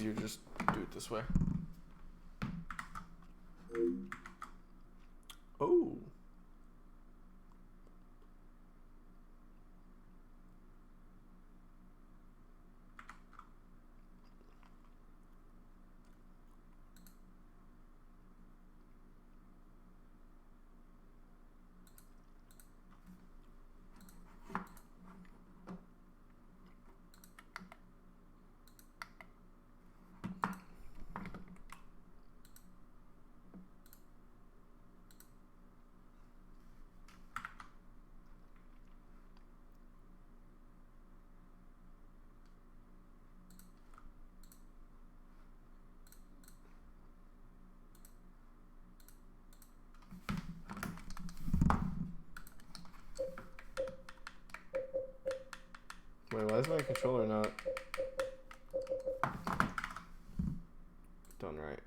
easier to just do it this way. Oh. Wait, why is my controller not done right?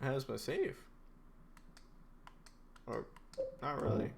How's my save? Or not really.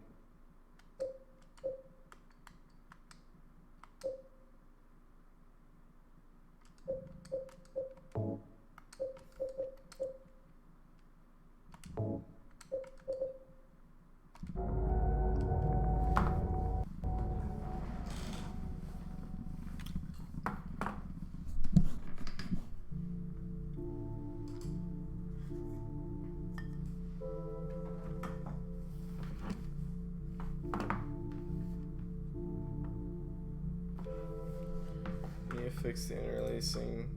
Fix the interlacing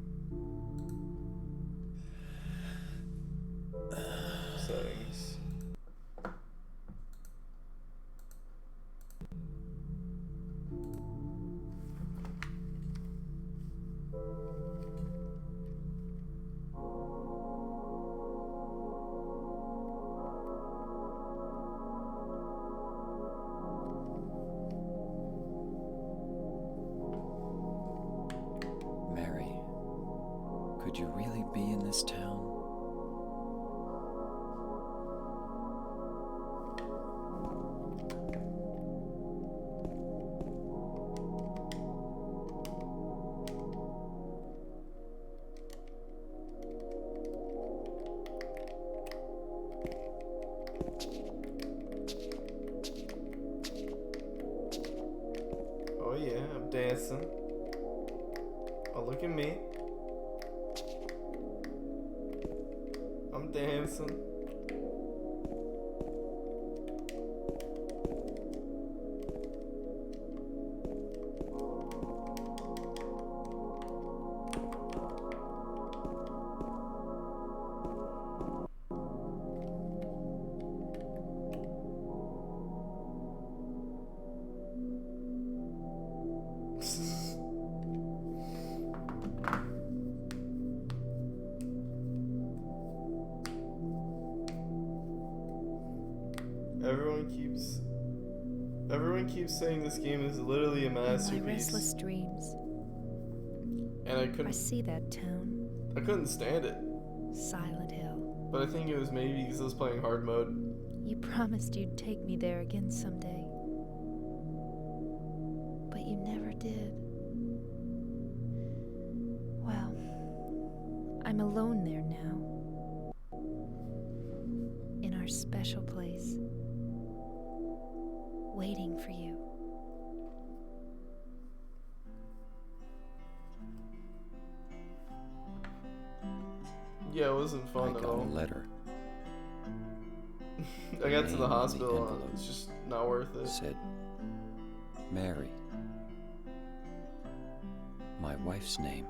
settings. Could you really be in this town? Oh yeah, I'm dancing. Oh, look at me. I'm dancing. Everyone keeps Everyone keeps saying this game is literally a In my masterpiece, restless dreams, and I I couldn't see that town, stand it. Silent Hill. But I think it was maybe because I was playing hard mode. You promised you'd take me there again someday. But you never did. Well, I'm alone there now. In our special place. Waiting for you. Yeah, it wasn't fun I at got all. a letter. I got to name the on the hospital and envelope it's just not worth it. Said, Mary. My wife's name.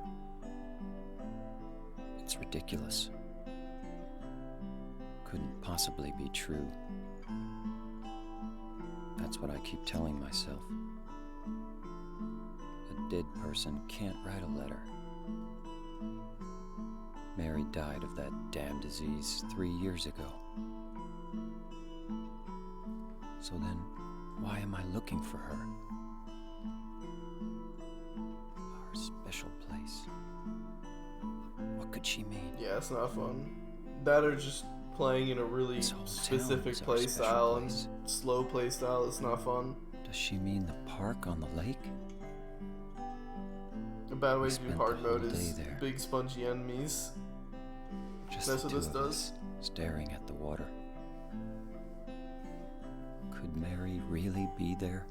It's ridiculous. Couldn't possibly be true. That's what I keep telling myself. A dead person can't write a letter. Mary died of that damn disease 3 years ago. So then, why am I looking for her? Our special place. What could she mean? Yeah, it's not fun. That or just playing in a really This whole town specific is our play special style place. and slow play style. It's not fun. Does she mean the park on the lake? A bad way We to do spent hard the whole mode is day there. big spongy enemies. Just That's the what two this of does. us, staring at the water. Could Mary really be there?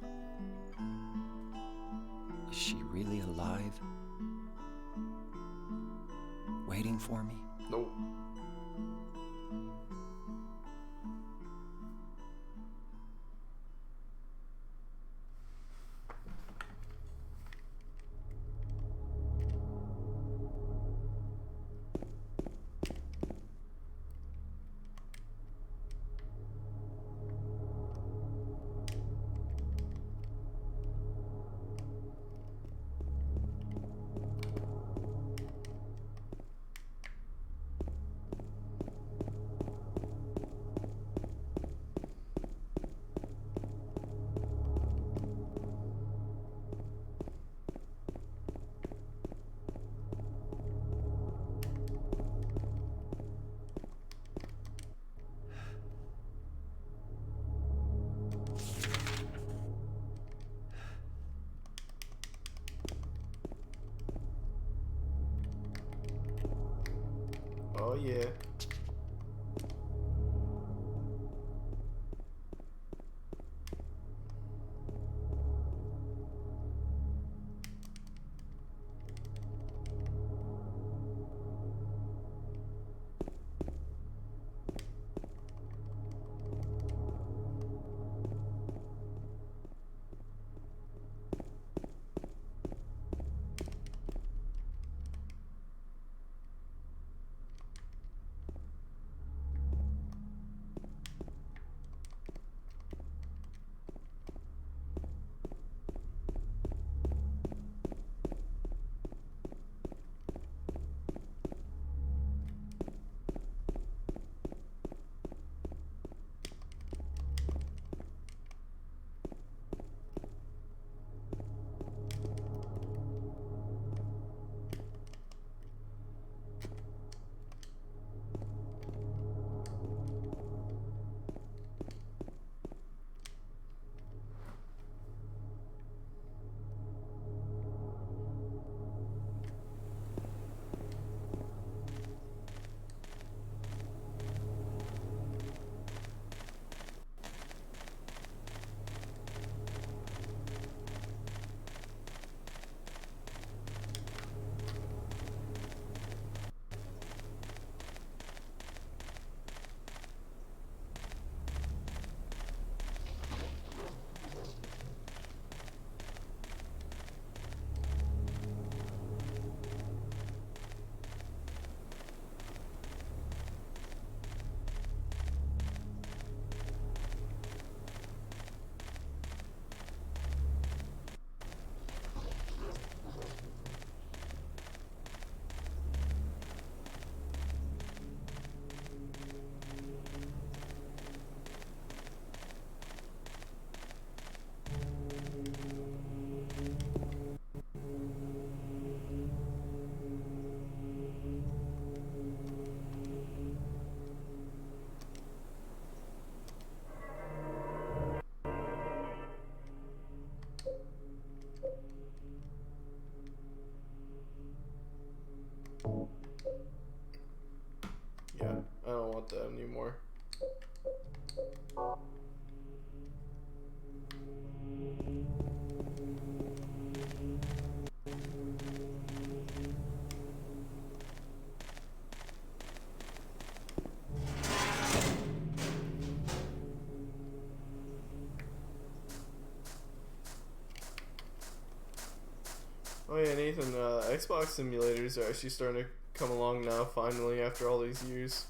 Is she really alive? Waiting for me? Nope. Oh yeah. Okay, I don't want that anymore. Oh yeah, Nathan, Xbox simulators are actually starting to come along now, finally, after all these years.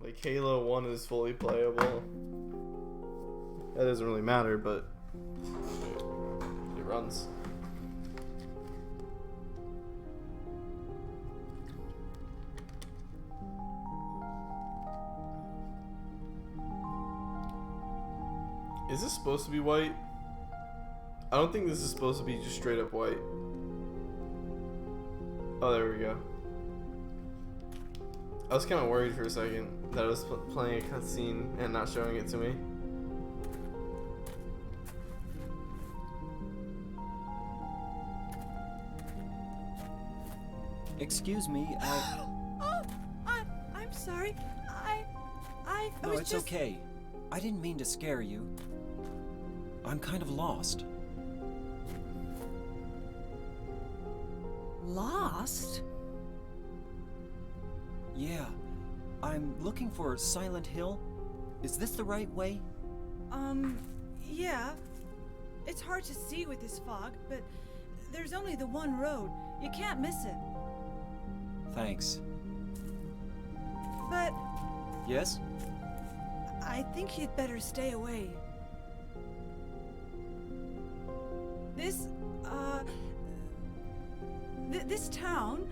Like, Halo 1 is fully playable. That doesn't really matter, but it runs. Is this supposed to be white? I don't think this is supposed to be just straight up white. Oh, there we go. I was kind of worried for a second that I was playing a cutscene and not showing it to me. Excuse me, I'm sorry. I No, was it's just... okay. I didn't mean to scare you. I'm kind of lost. Lost? Yeah. I'm looking for Silent Hill. Is this the right way? Yeah. It's hard to see with this fog, but there's only the one road. You can't miss it. Thanks. But Yes? I think you'd better stay away. This town,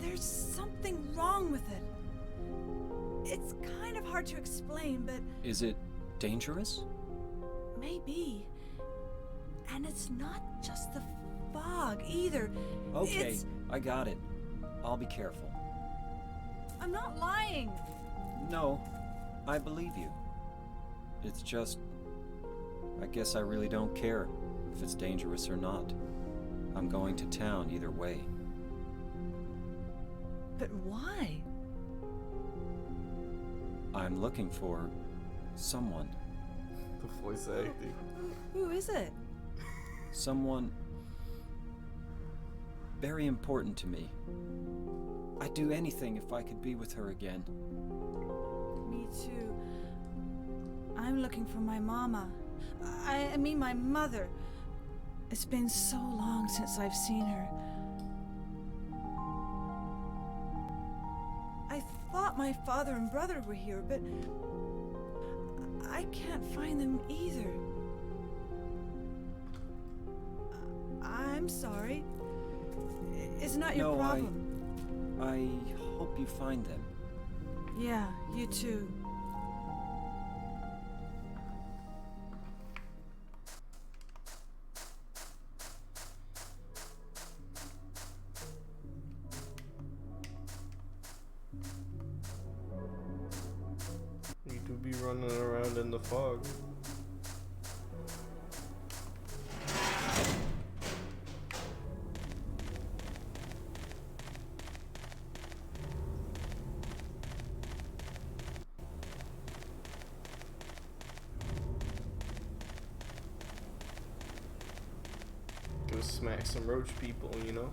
there's something wrong with it. It's kind of hard to explain, but Is it dangerous? maybe. And it's not just the fog either. Okay, It's... I got it. I'll be careful. I'm not lying. No, I believe you. It's just... I guess I really don't care if it's dangerous or not. I'm going to town either way. But why? I'm looking for someone. The voice acting. Who is it? Someone very important to me. I'd do anything if I could be with her again. Me too. I'm looking for my mama. I mean my mother. It's been so long since I've seen her. I thought my father and brother were here, but I can't find them either. I'm sorry. It's not your No, problem. I hope you find them. Yeah, you too. You do be running around in the fog. Go smack some roach people, you know?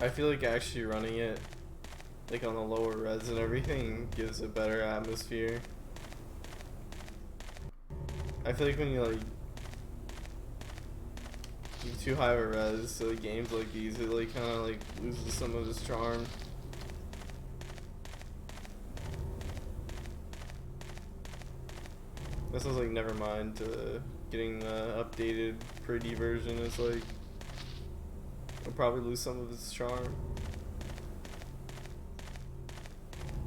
I feel like actually running it like on the lower res and everything gives a better atmosphere. I feel like when you like do too high of a res, so like games like these, it like kind of like loses some of its charm. That sounds like Nevermind. Getting the updated, pretty version is like, it'll probably lose some of its charm.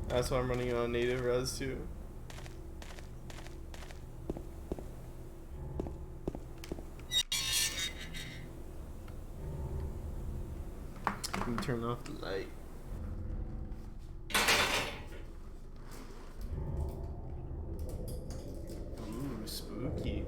That's why I'm running on native res too. Let me turn off the light. Ooh, spooky.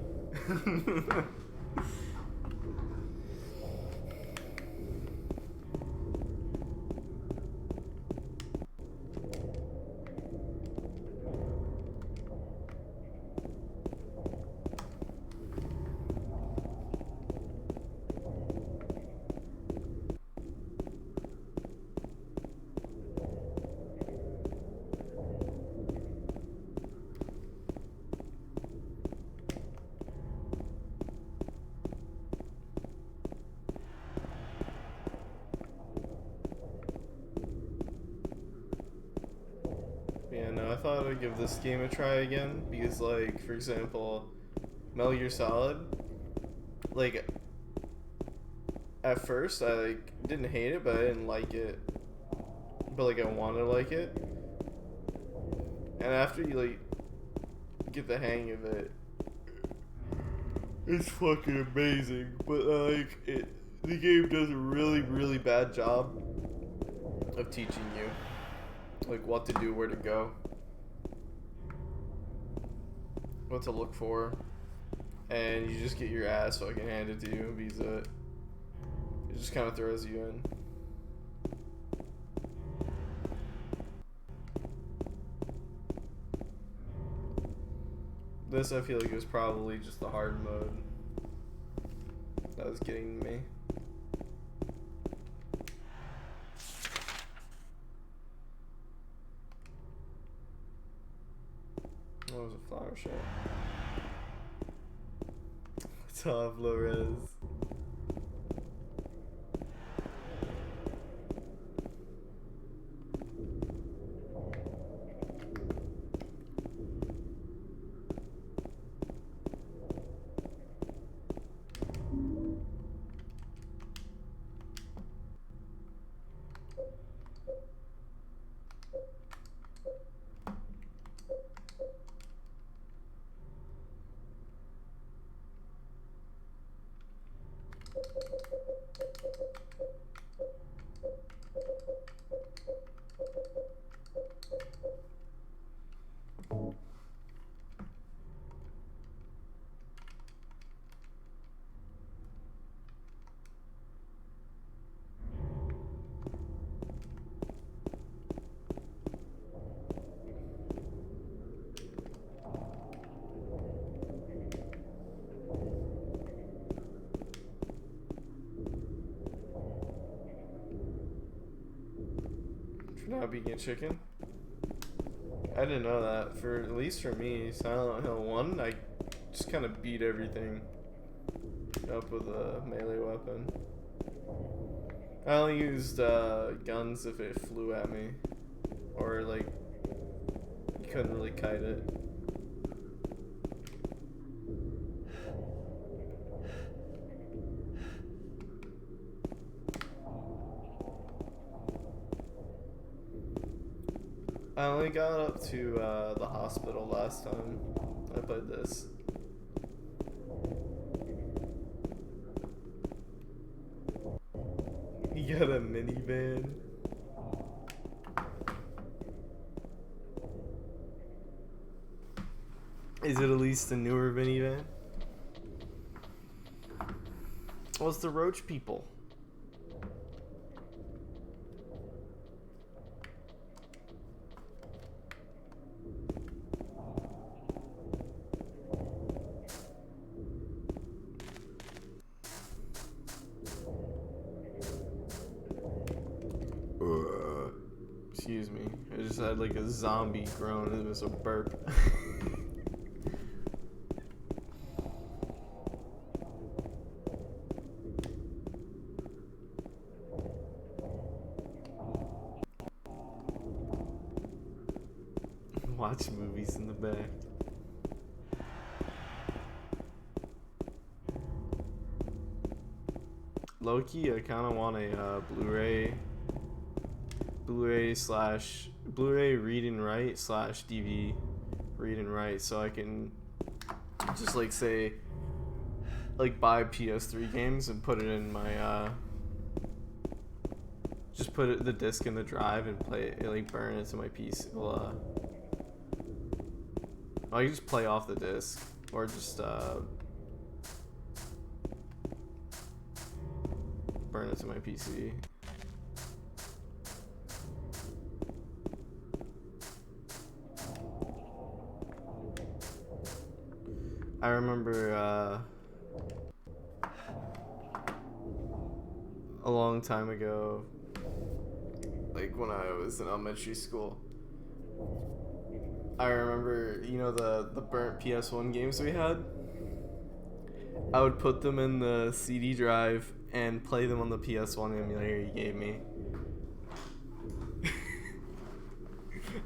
Yeah, no, I thought I'd give this game a try again because, like, for example, Metal Gear Solid, like, at first I like didn't hate it, but I didn't like it. But like I wanted to like it, and after you like get the hang of it, it's fucking amazing. But like the game does a really bad job of teaching you like what to do, where to go, what to look for, and you just get your ass fucking handed to you because it just kind of throws you in. This I feel like was probably just the hard mode that was getting to me. What was a flower show? What's up, Flores? Not being a chicken. I didn't know that. For at least for me, Silent Hill 1, I just kind of beat everything up with a melee weapon. I only used guns if it flew at me, or like you couldn't really kite it. I only got up to the hospital last time I played this. You got a minivan? Is it at least a newer minivan? What's the Roach people? Excuse me. I just had like a zombie groan. It was a burp. Watch movies in the back. low-key, I kind of want a Blu-ray read and write slash DV read and write, so I can just like say like buy PS3 games and put it in my just put the disc in the drive and play it, like burn it to my PC. Well, I can just play off the disc or just burn it to my PC. I remember a long time ago, like when I was in elementary school, I remember, you know, the burnt PS1 games we had? I would put them in the CD drive and play them on the PS1 emulator you gave me.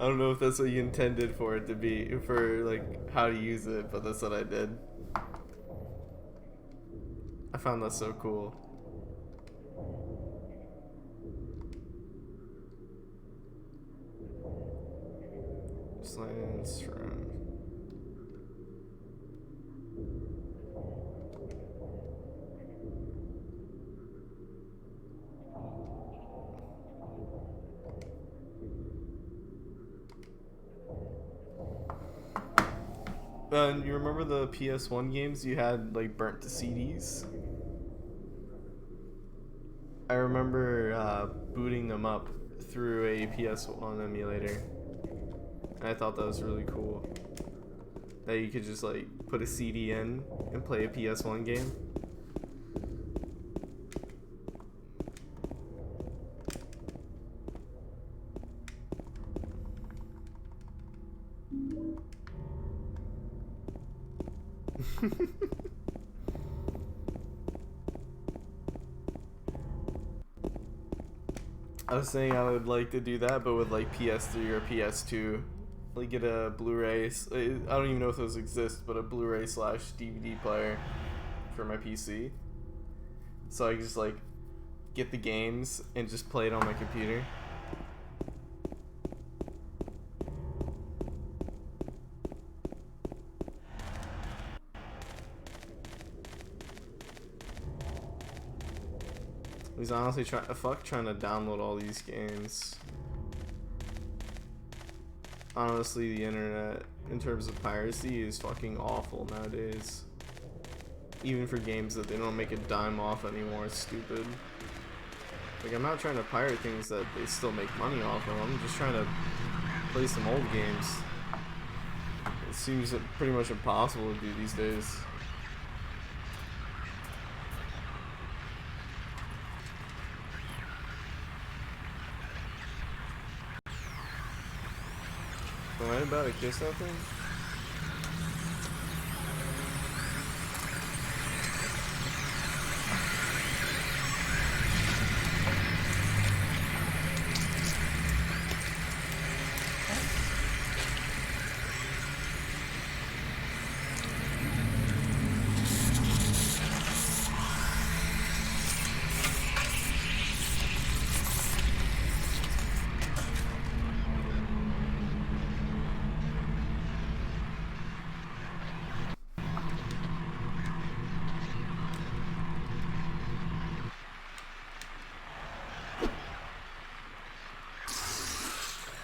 I don't know if that's what you intended for it to be, for like how to use it, but that's what I did. I found that so cool. Science room. And you remember the PS1 games you had like burnt to CDs? I remember booting them up through a PS1 emulator. And I thought that was really cool. That you could just like put a CD in and play a PS1 game. I was saying I would like to do that, but with like PS3 or PS2. Like get a Blu-ray. I don't even know if those exist, but a Blu-ray slash DVD player for my PC. So I can just like get the games and just play it on my computer. He's honestly trying to download all these games. Honestly, the internet, in terms of piracy, is fucking awful nowadays. Even for games that they don't make a dime off anymore, it's stupid. Like, I'm not trying to pirate things that they still make money off of. I'm just trying to play some old games. It seems pretty much impossible to do these days. Am I about to kiss that thing?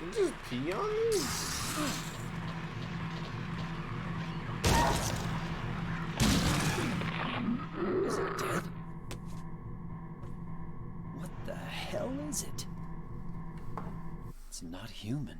Did you just pee on me? Is it dead? What the hell is it? It's not human.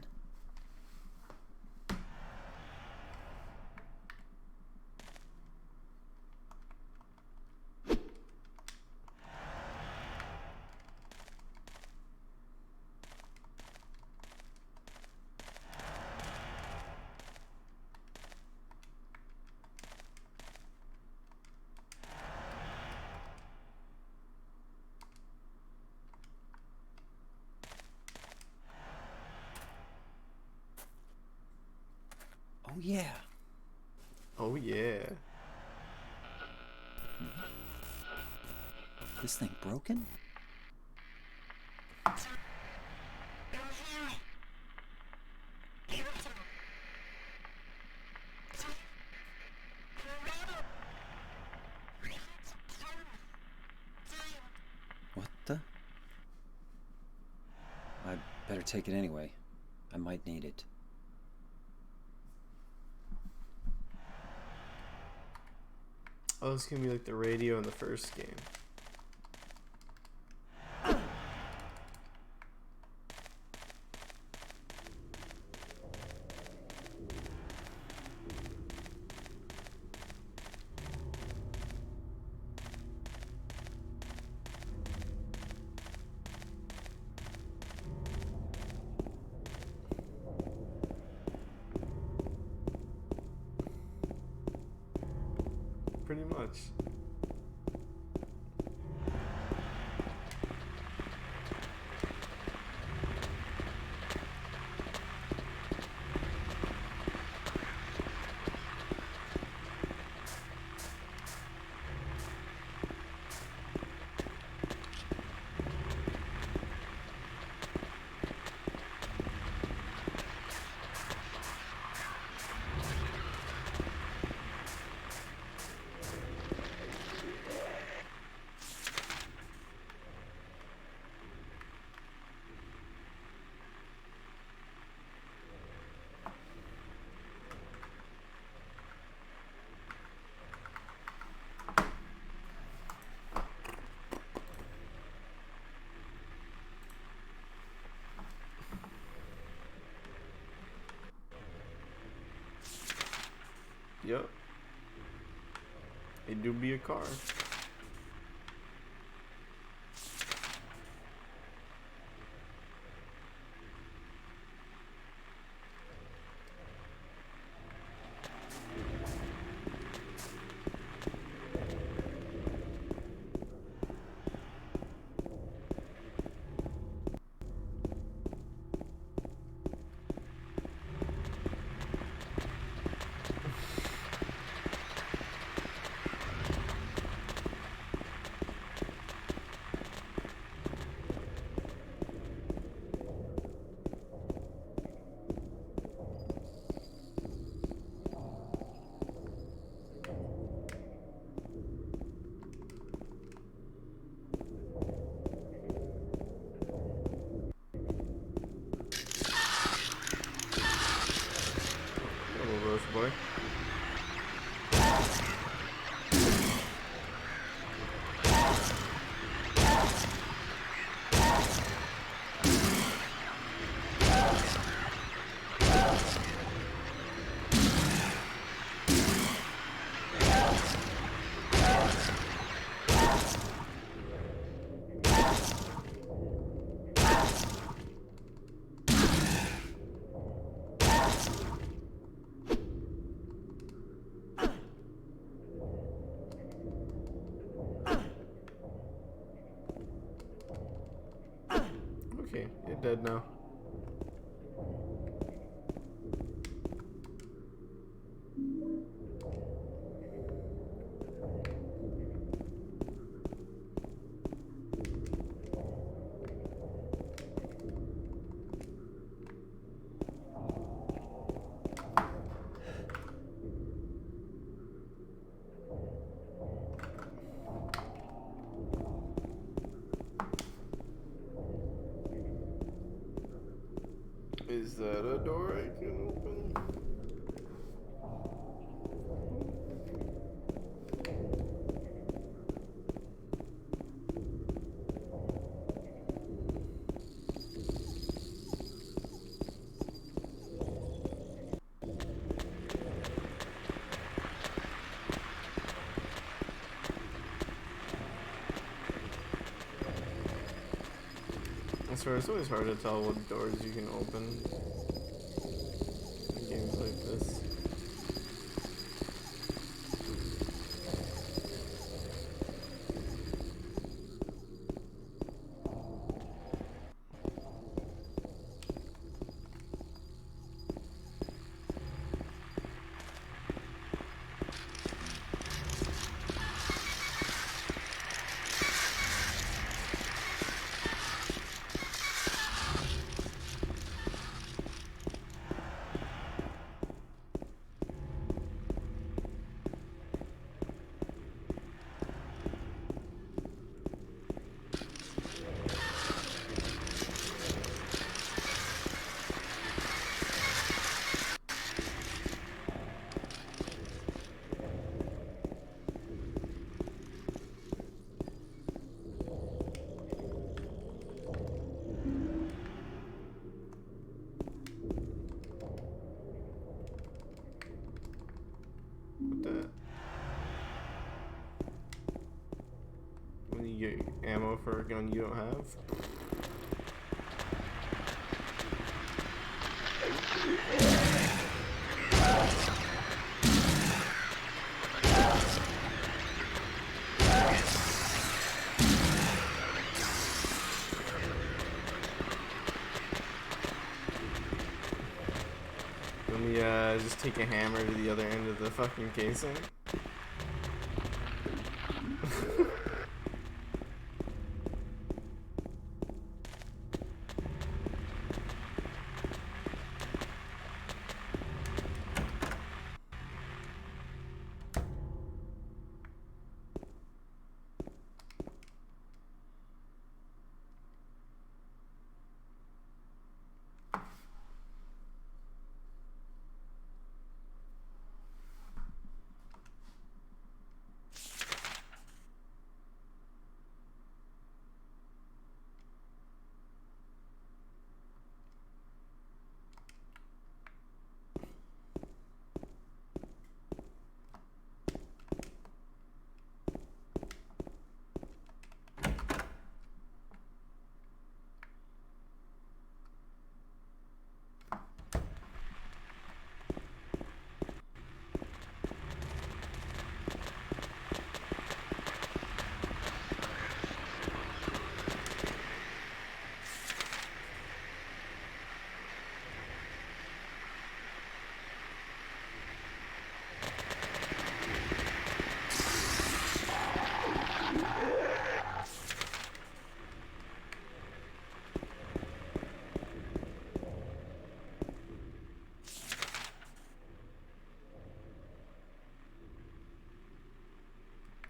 Oh yeah. Oh yeah. this thing broken? What the? I better take it anyway. I might need it. Oh, this can be like the radio in the first game. Pretty much. Yep. It do be a car. Boy. Okay, you're dead now. Is that a door I can open? I swear, it's always hard to tell what doors you can open in games like this. that. When you get ammo for a gun you don't have. Let me just take a hammer to the other end of the fucking casing.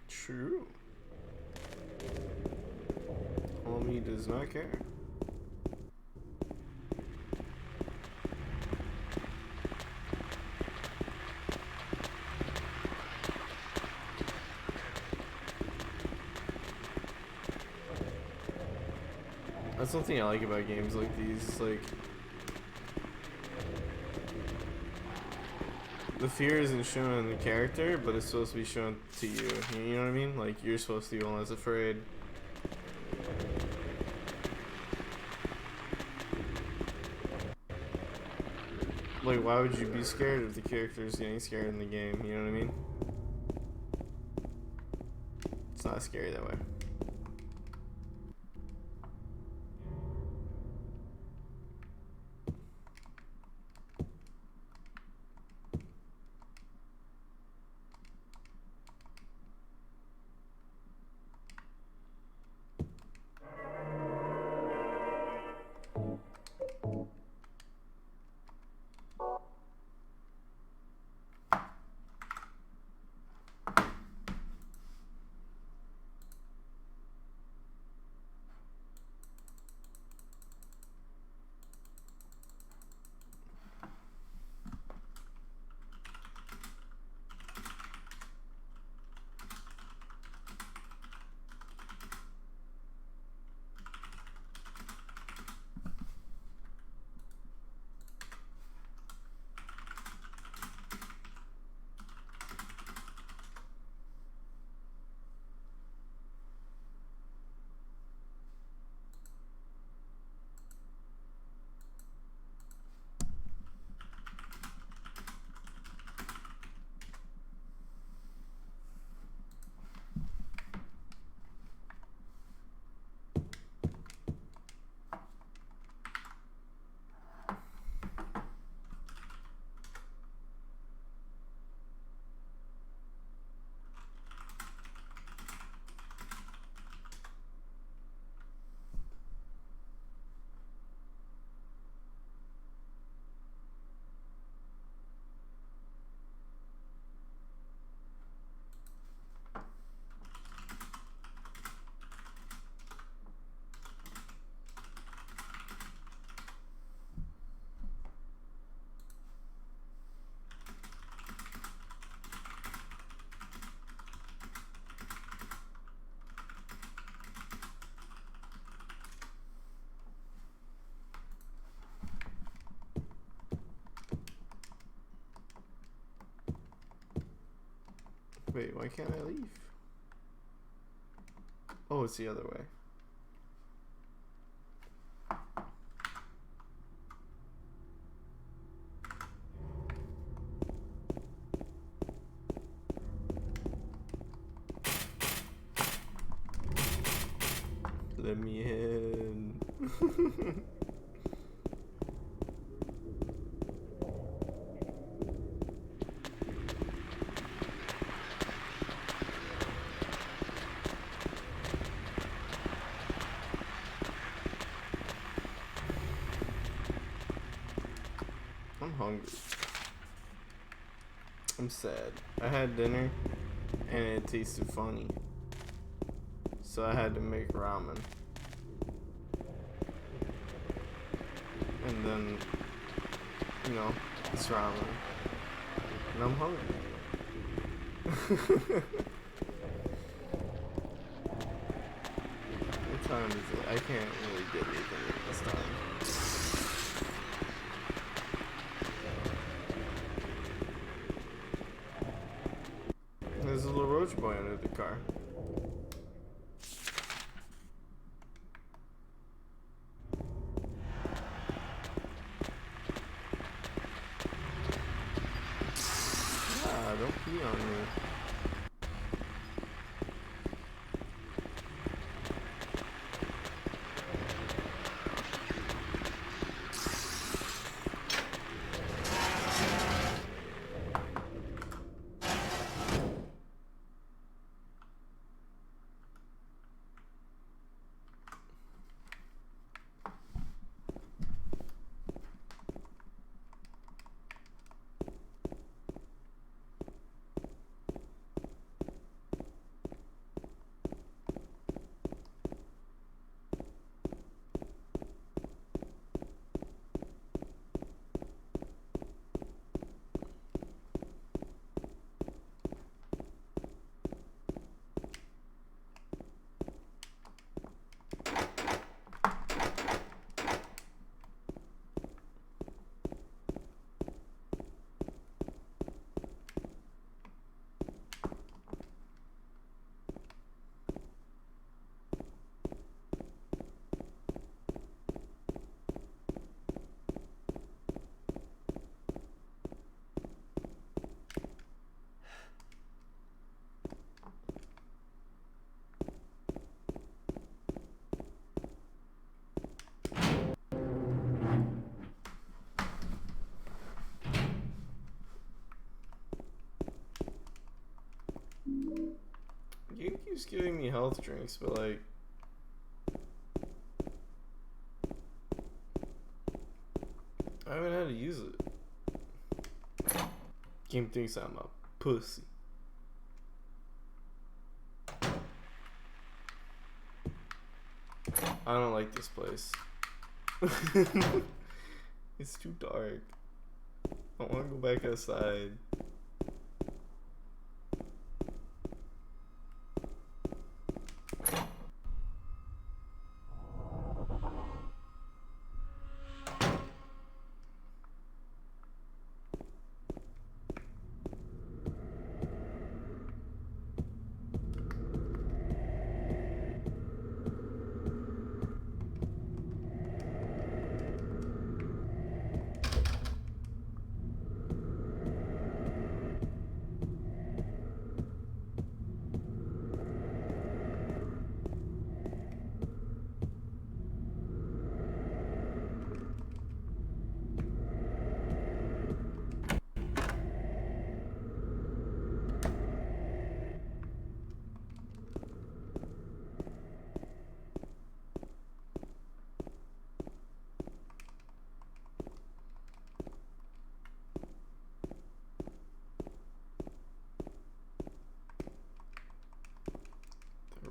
True. Homie does not care. That's something I like about games like these. It's like the fear isn't shown in the character, but it's supposed to be shown to you. You know what I mean? Like you're supposed to be the one that's afraid. Like, why would you be scared if the character is getting scared in the game? You know what I mean? It's not scary that way. Wait, why can't I leave? Oh, it's the other way. Let me in. I'm hungry. I'm sad. I had dinner and it tasted funny. So I had to make ramen. And then, you know, it's ramen. And I'm hungry. What time is it? I can't really get anything at this time. There's a little roach boy under the car. Ah, don't pee on me. You keeps giving me health drinks, but like, I haven't had to use it. Game thinks I'm a pussy. I don't like this place. It's too dark. I want to go back outside.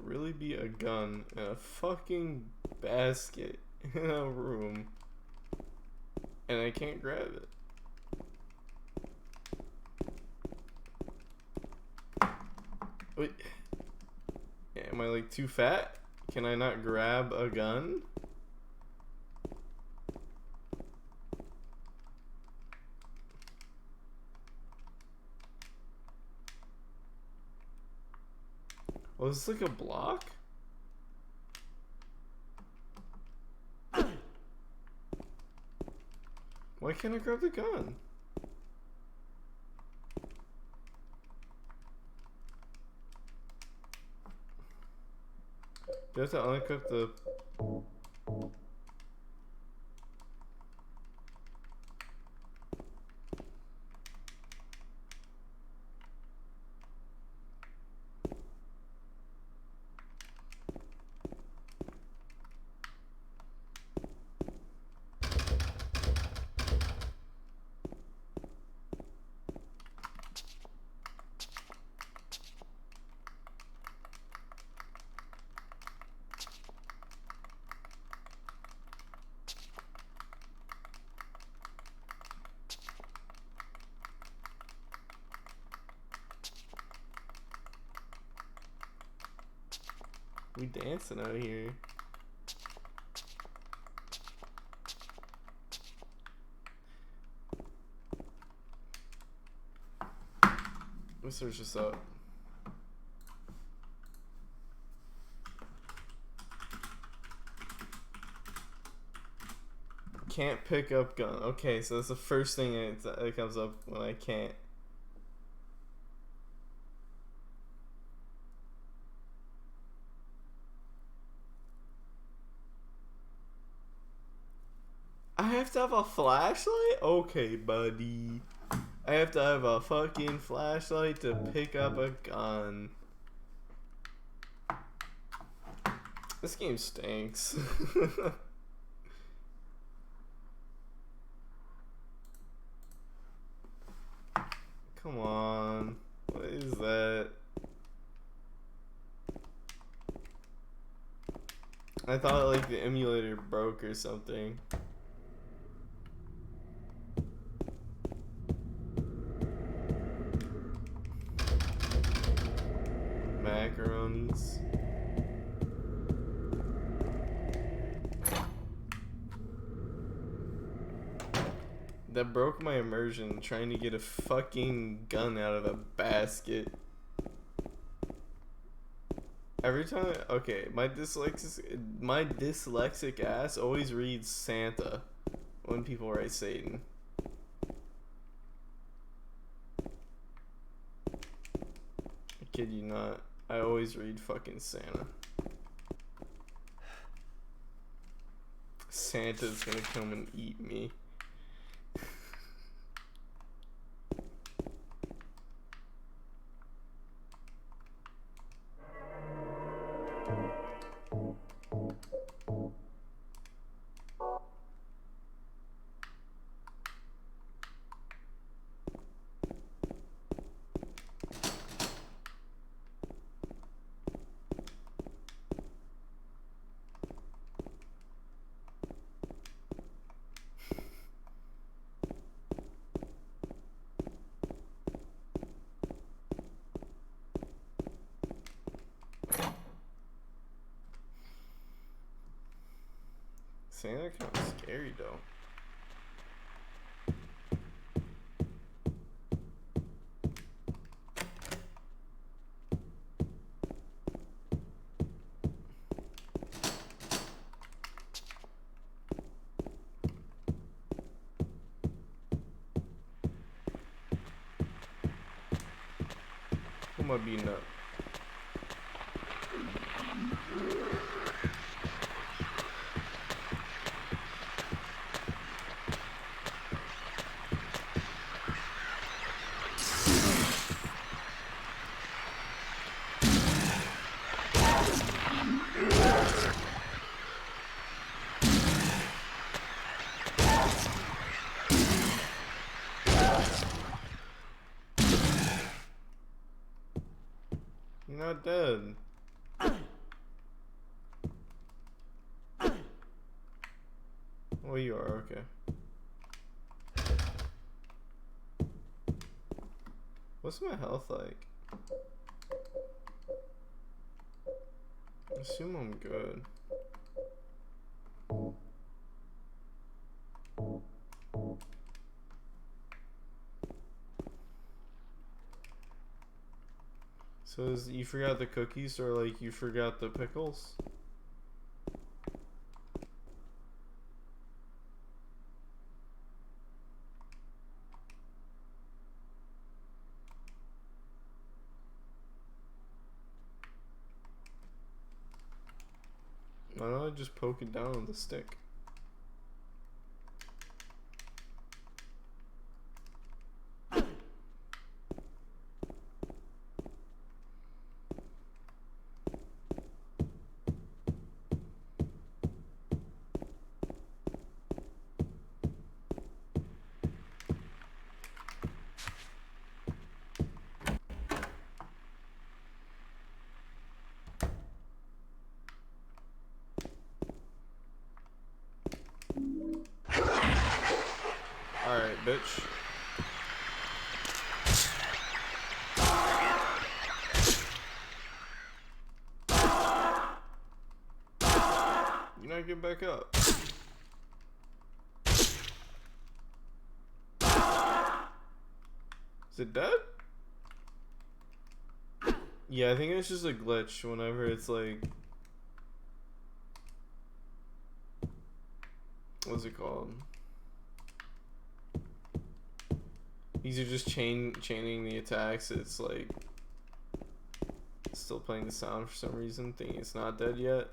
Really be a gun in a fucking basket in a room and I can't grab it. Wait, am I like too fat? Can I not grab a gun? Oh, is this like a block? Why can't I grab the gun? Do you have to unequip the... We dancing out here. Let's search this up. Can't pick up gun. Okay, so that's the first thing that comes up when I can't. I have to have a flashlight? Okay, buddy. I have to have a fucking flashlight to pick up a gun. This game stinks. Come on. What is that? I thought like the emulator broke or something. Macaronis. That broke my immersion trying to get a fucking gun out of a basket. Every time, okay, my dyslexic ass always reads Santa when people write Satan. I kid you not. I always read fucking Santa. Santa's gonna come and eat me. Santa kind of scary though. Who am I beating up? You're not dead. Oh, you are, okay. What's my health like? I assume I'm good. So you forgot the cookies or like you forgot the pickles? Why don't I just poke it down with a stick? Alright, bitch. You're not getting back up. Is it dead? Yeah, I think it's just a glitch whenever it's like... What's it called? These are just chaining the attacks. It's like still playing the sound for some reason, thinking it's not dead yet.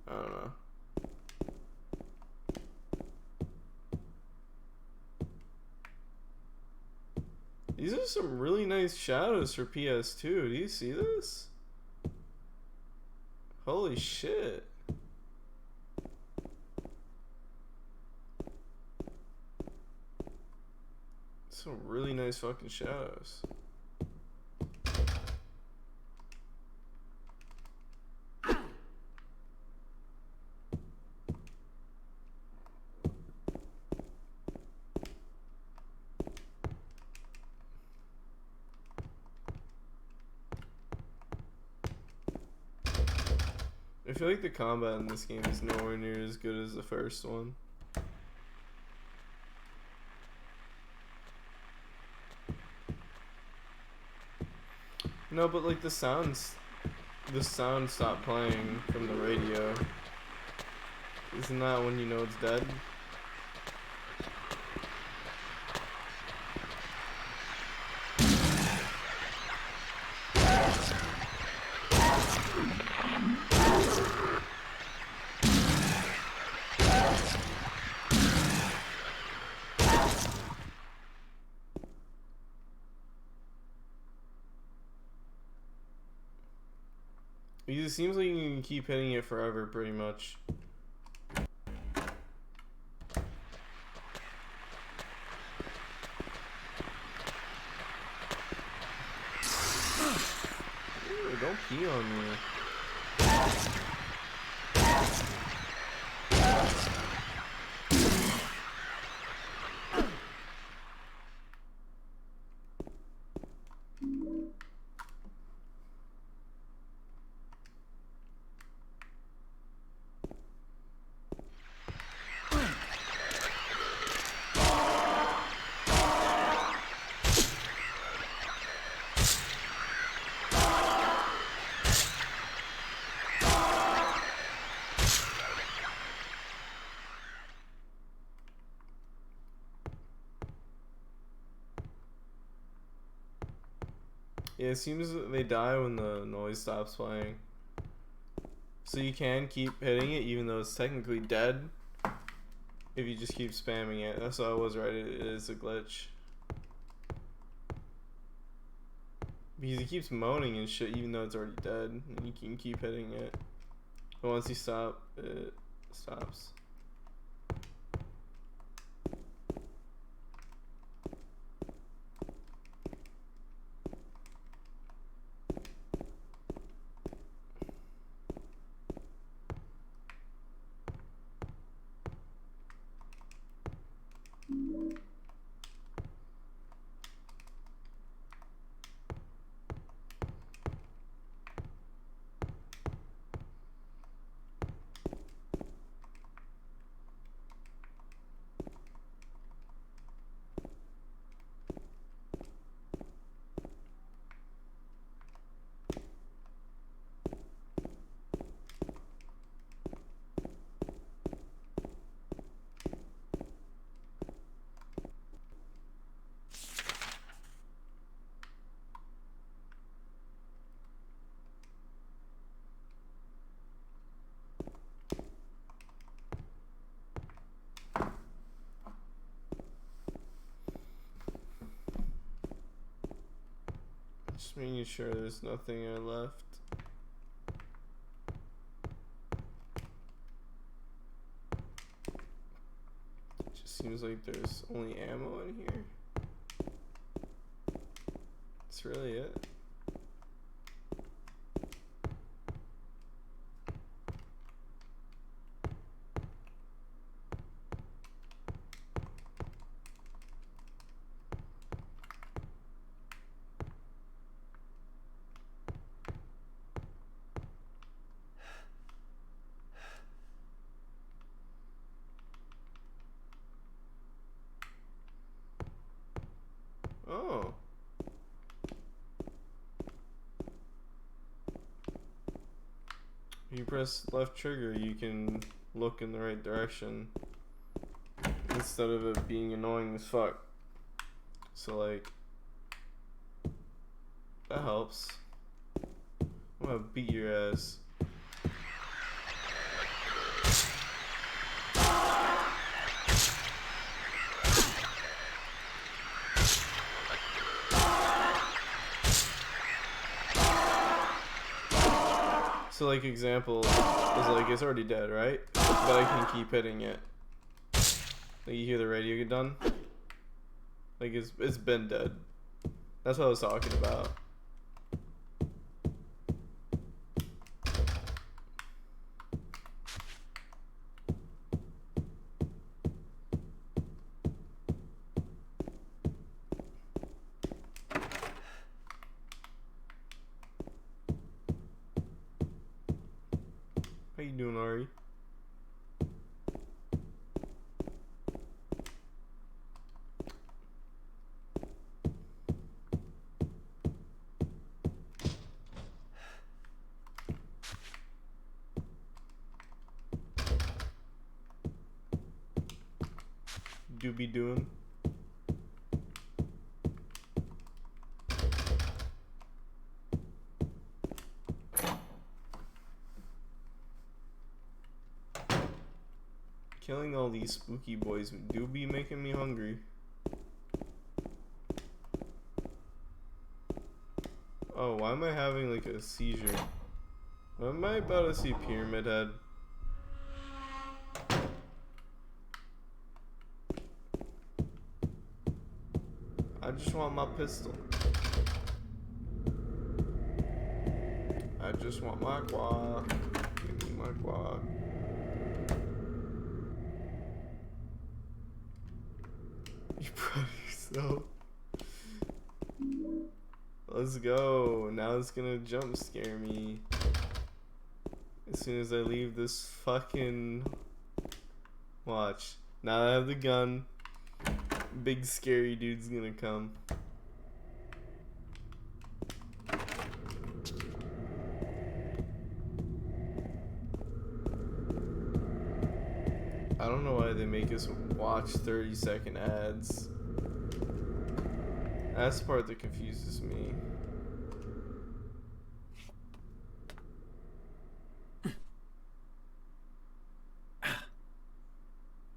I don't know. These are some really nice shadows for PS2. Do you see this? Holy shit. Some really nice fucking shadows. I feel like the combat in this game is nowhere near as good as the first one. No, but like the sound stopped playing from the radio. Isn't that when you know it's dead? It seems like you can keep hitting it forever, pretty much. Ew, don't pee on me. Yeah, it seems that they die when the noise stops playing. So you can keep hitting it even though it's technically dead if you just keep spamming it. That's what I was right, it is a glitch. Because it keeps moaning and shit even though it's already dead. And you can keep hitting it. But once you stop, it stops. Just making sure there's nothing I left. Just seems like there's only ammo in here. That's really it. Oh. If you press left trigger, you can look in the right direction instead of it being annoying as fuck. So like, that helps. I'm gonna beat your ass. So like example is like it's already dead, right? But I can keep hitting it. Like you hear the radio get done? Like it's been dead. That's what I was talking about. How you doing, Ari? Do be doing? Killing all these spooky boys do be making me hungry. Oh, why am I having like a seizure? Am I about to see Pyramid Head? I just want my pistol. I just want my quad. Give me my quad. You proud of yourself? Let's go. Now it's gonna jump scare me. As soon as I leave this fucking... Watch. Now that I have the gun, big scary dude's gonna come. I don't know why they make us watch 30-second ads. That's the part that confuses me.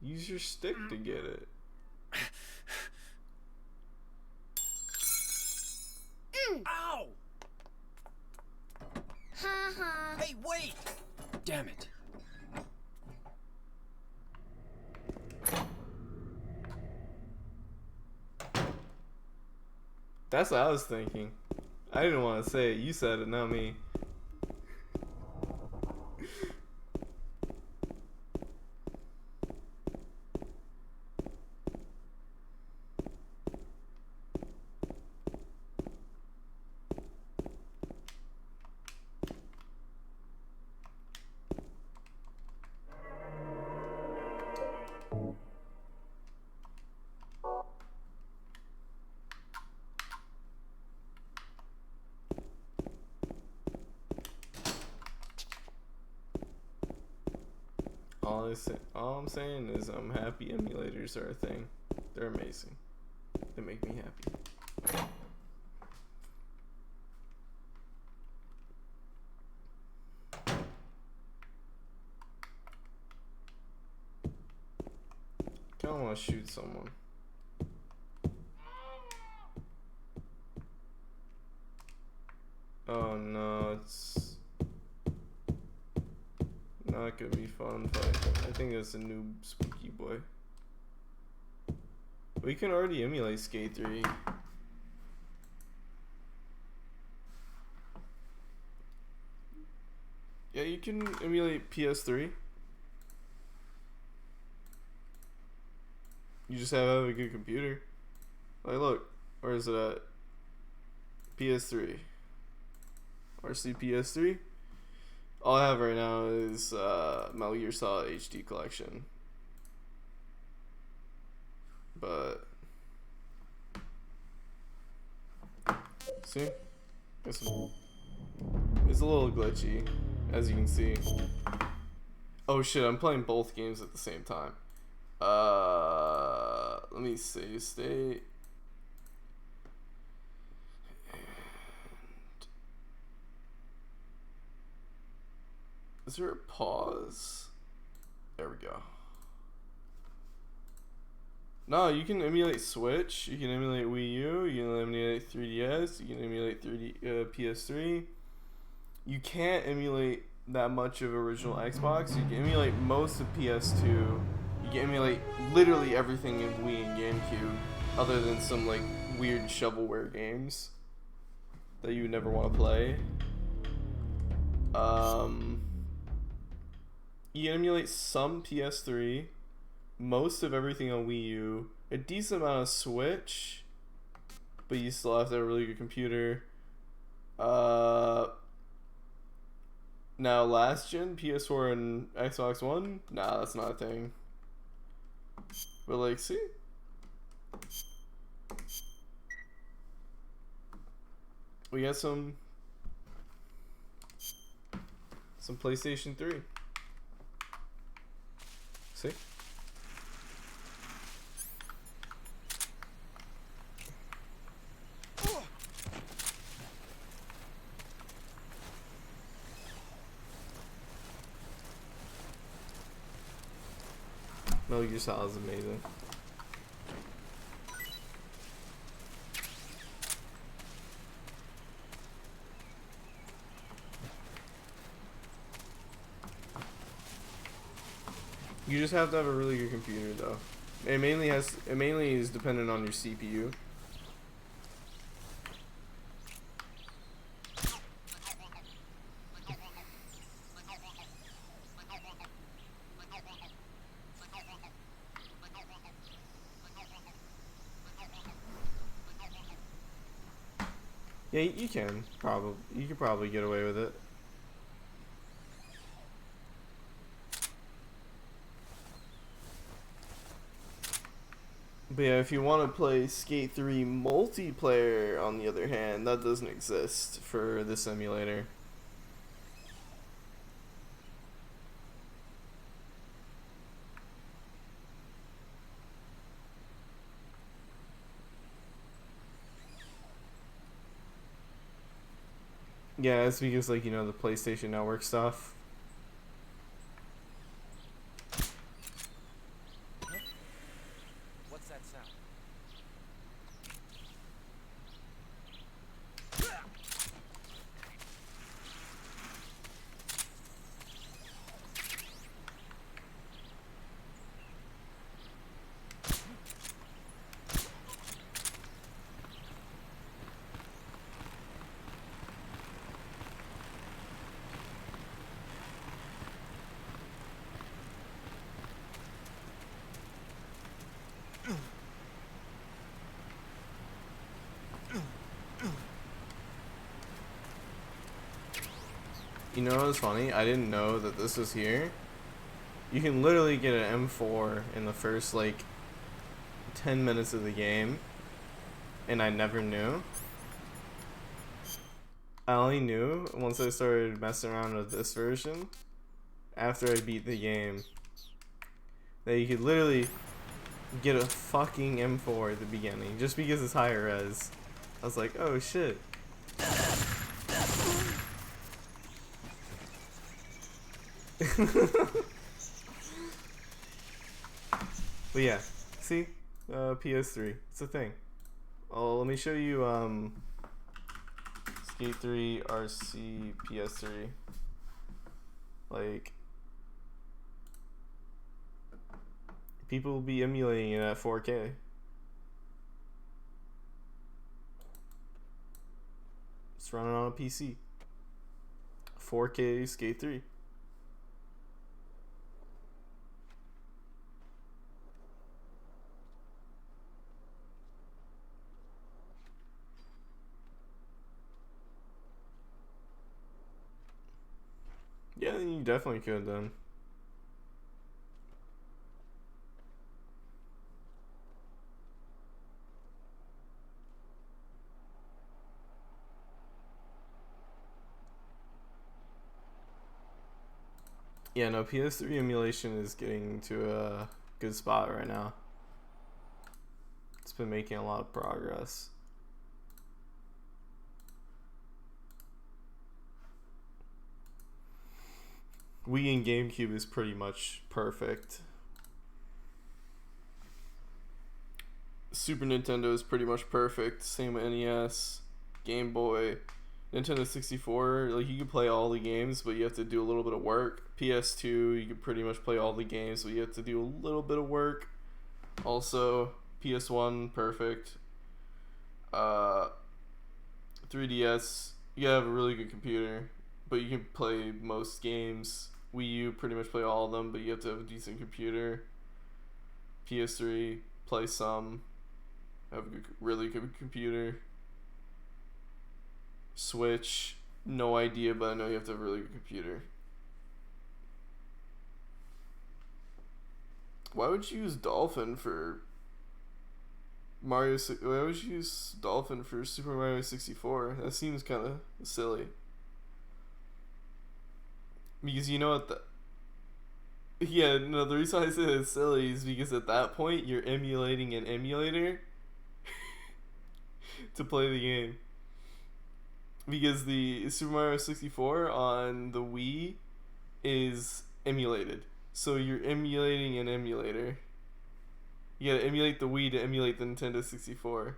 Use your stick to get it. Ow! Hey, wait! Damn it. That's what I was thinking. I didn't want to say it. You said it, not me. All I'm saying is I'm happy emulators are a thing. They're amazing. They make me happy. Kinda wanna shoot someone. Oh no, it's not gonna be fun. I think it's a new Spooky Boy. We can already emulate Skate 3. Yeah, you can emulate PS3. You just have to have a good computer. Like, look, where is it at? PS3. RC PS3. All I have right now is Metal Gear Solid HD Collection. But see, it's a little glitchy, as you can see. Oh shit, I'm playing both games at the same time. Let me save state. Is there a pause? There we go. No, you can emulate Switch, you can emulate Wii U, you can emulate 3DS, you can emulate PS3. You can't emulate that much of original Xbox. You can emulate most of PS2. You can emulate literally everything in Wii and GameCube, other than some like weird shovelware games that you would never want to play. You can emulate some PS3, most of everything on Wii U, a decent amount of Switch, but you still have to have a really good computer. Now last gen, PS4 and Xbox One, nah, that's not a thing. But like, see? We got some PlayStation 3. See? Metal Gear Solid is amazing. You just have to have a really good computer, though. It mainly is dependent on your CPU. Yeah, you can probably. You could probably get away with it. But yeah, if you want to play Skate 3 multiplayer, on the other hand, that doesn't exist for this emulator. Yeah, it's because, like, you know, the PlayStation Network stuff. What's that sound? You know what's funny? I didn't know that this was here. You can literally get an M4 in the first, like, 10 minutes of the game. And I never knew. I only knew once I started messing around with this version, after I beat the game, that you could literally get a fucking M4 at the beginning, just because it's higher res. I was like, oh shit. But yeah, see, PS3, it's a thing. Oh, let me show you Skate 3, RC, PS3. Like, people will be emulating it at 4K. It's running on a PC. 4K Skate 3. Yeah, you definitely could then. Yeah, no, PS3 emulation is getting to a good spot right now. It's been making a lot of progress. Wii and GameCube is pretty much perfect. Super Nintendo is pretty much perfect. Same with NES, Game Boy, Nintendo 64. Like, you can play all the games, but you have to do a little bit of work. PS2, you can pretty much play all the games, but you have to do a little bit of work. Also, PS1, perfect. 3DS, you have a really good computer, but you can play most games. Wii U, pretty much play all of them, but you have to have a decent computer. PS3, play some, have a good, really good computer. Switch, no idea, but I know you have to have a really good computer. Why would you use Dolphin for Mario? Why would you use Dolphin for Super Mario 64? That seems kind of silly. Because you know what yeah, no, the reason I say it's silly is because at that point you're emulating an emulator to play the game. Because the Super Mario 64 on the Wii is emulated. So you're emulating an emulator. You gotta emulate the Wii to emulate the Nintendo 64.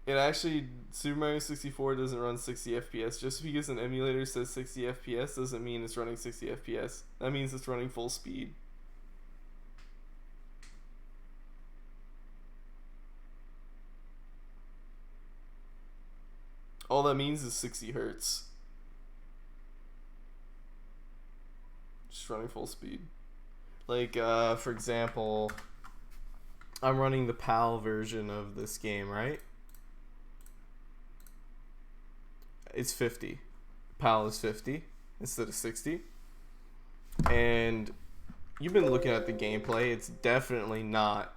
It actually, Super Mario 64 doesn't run 60 FPS. Just because an emulator says 60 FPS doesn't mean it's running 60 FPS. That means it's running full speed. All that means is 60 hertz. Just running full speed. Like, for example, I'm running the PAL version of this game, right? It's 50. PAL is 50 instead of 60. And you've been looking at the gameplay. It's definitely not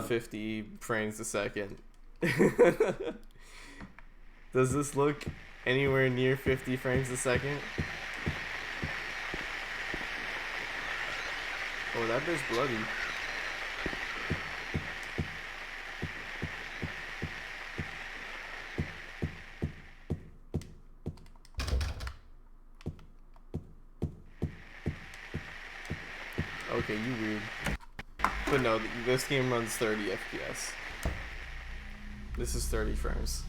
50 frames a second. Does this look anywhere near 50 frames a second? Oh, that bitch bloody. Okay, you weird. But no, this game runs 30 FPS. This is 30 frames.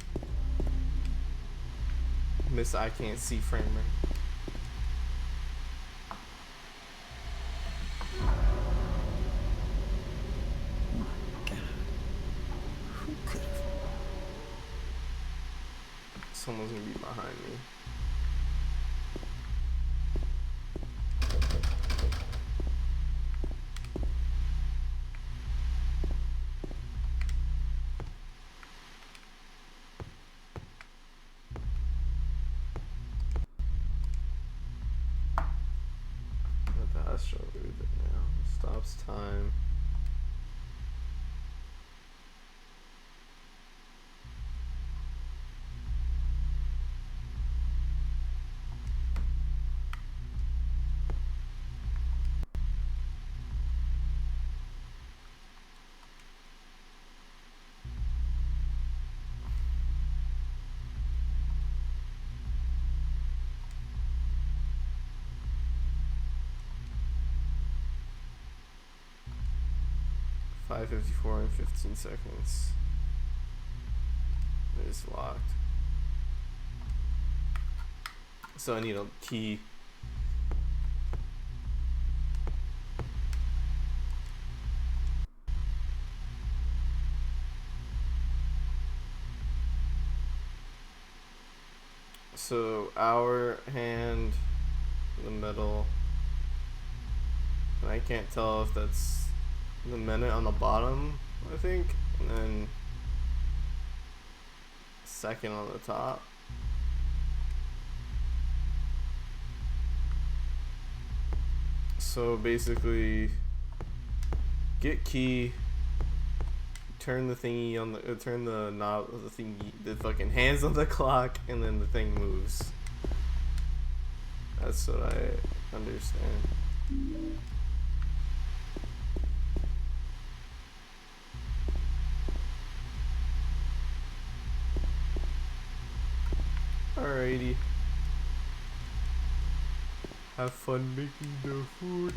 Miss I can't see framer. God. Who could have? Someone's gonna be behind me. Astro Root now. Stops time. 5:54 and 15 seconds. It is locked. So I need a key. So hour, hand, the middle. And I can't tell if that's the minute on the bottom, I think. And then second on the top. So basically, get key, turn the thingy on the turn the knob of the thingy, the fucking hands on the clock, and then the thing moves. That's what I understand. Alrighty. Have fun making the food.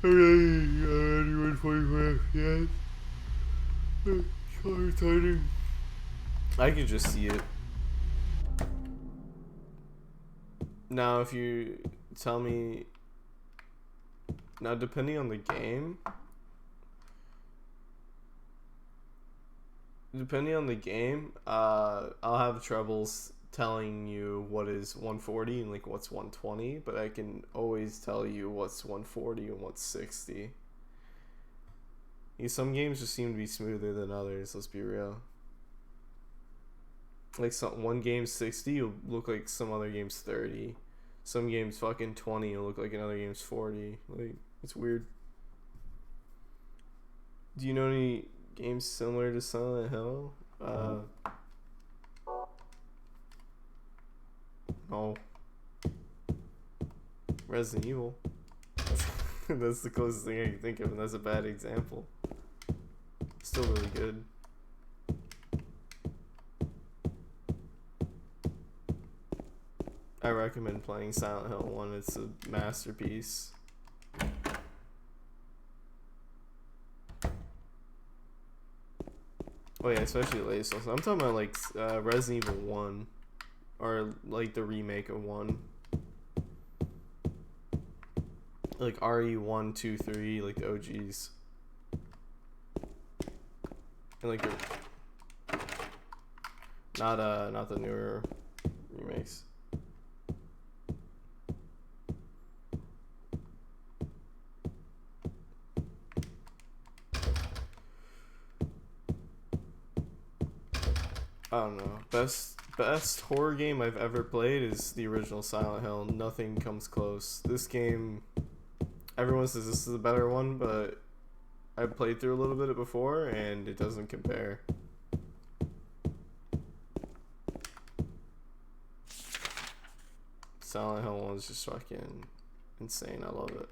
Alright, 145 FPS. Color timing. I can just see it. Now, if you tell me. Now, depending on the game. I'll have troubles telling you what is 140 and like what's 120, but I can always tell you what's 140 and what's 60. Some games just seem to be smoother than others, let's be real. Like one game's 60 will look like some other game's 30. Some games fucking 20 will look like another game's 40. Like, it's weird. Do you know any games similar to Silent Hill? No. Resident Evil. That's the closest thing I can think of, and that's a bad example. Still really good. I recommend playing Silent Hill 1. It's a masterpiece. Oh yeah, especially late stuff. I'm talking about like Resident Evil 1. Or like the remake of 1. Like RE1, 2, 3, like the OGs. And like the not the newer remakes. I don't know. Best horror game I've ever played is the original Silent Hill. Nothing comes close. This game, everyone says this is a better one, but I played through a little bit of it before and it doesn't compare. Silent Hill 1 is just fucking insane. I love it.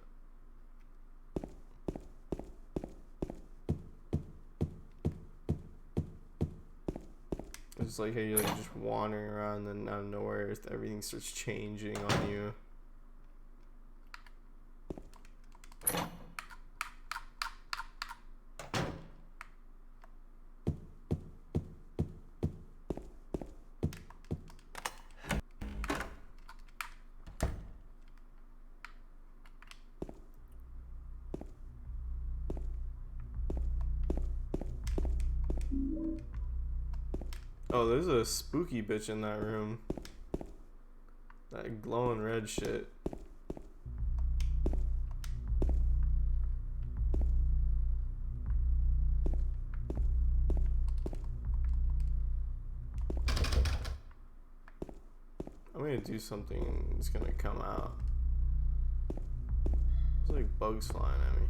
It's like how you're like just wandering around and then out of nowhere everything starts changing on you. Oh, there's a spooky bitch in that room. That glowing red shit. I'm gonna do something that's gonna come out. There's like bugs flying at me.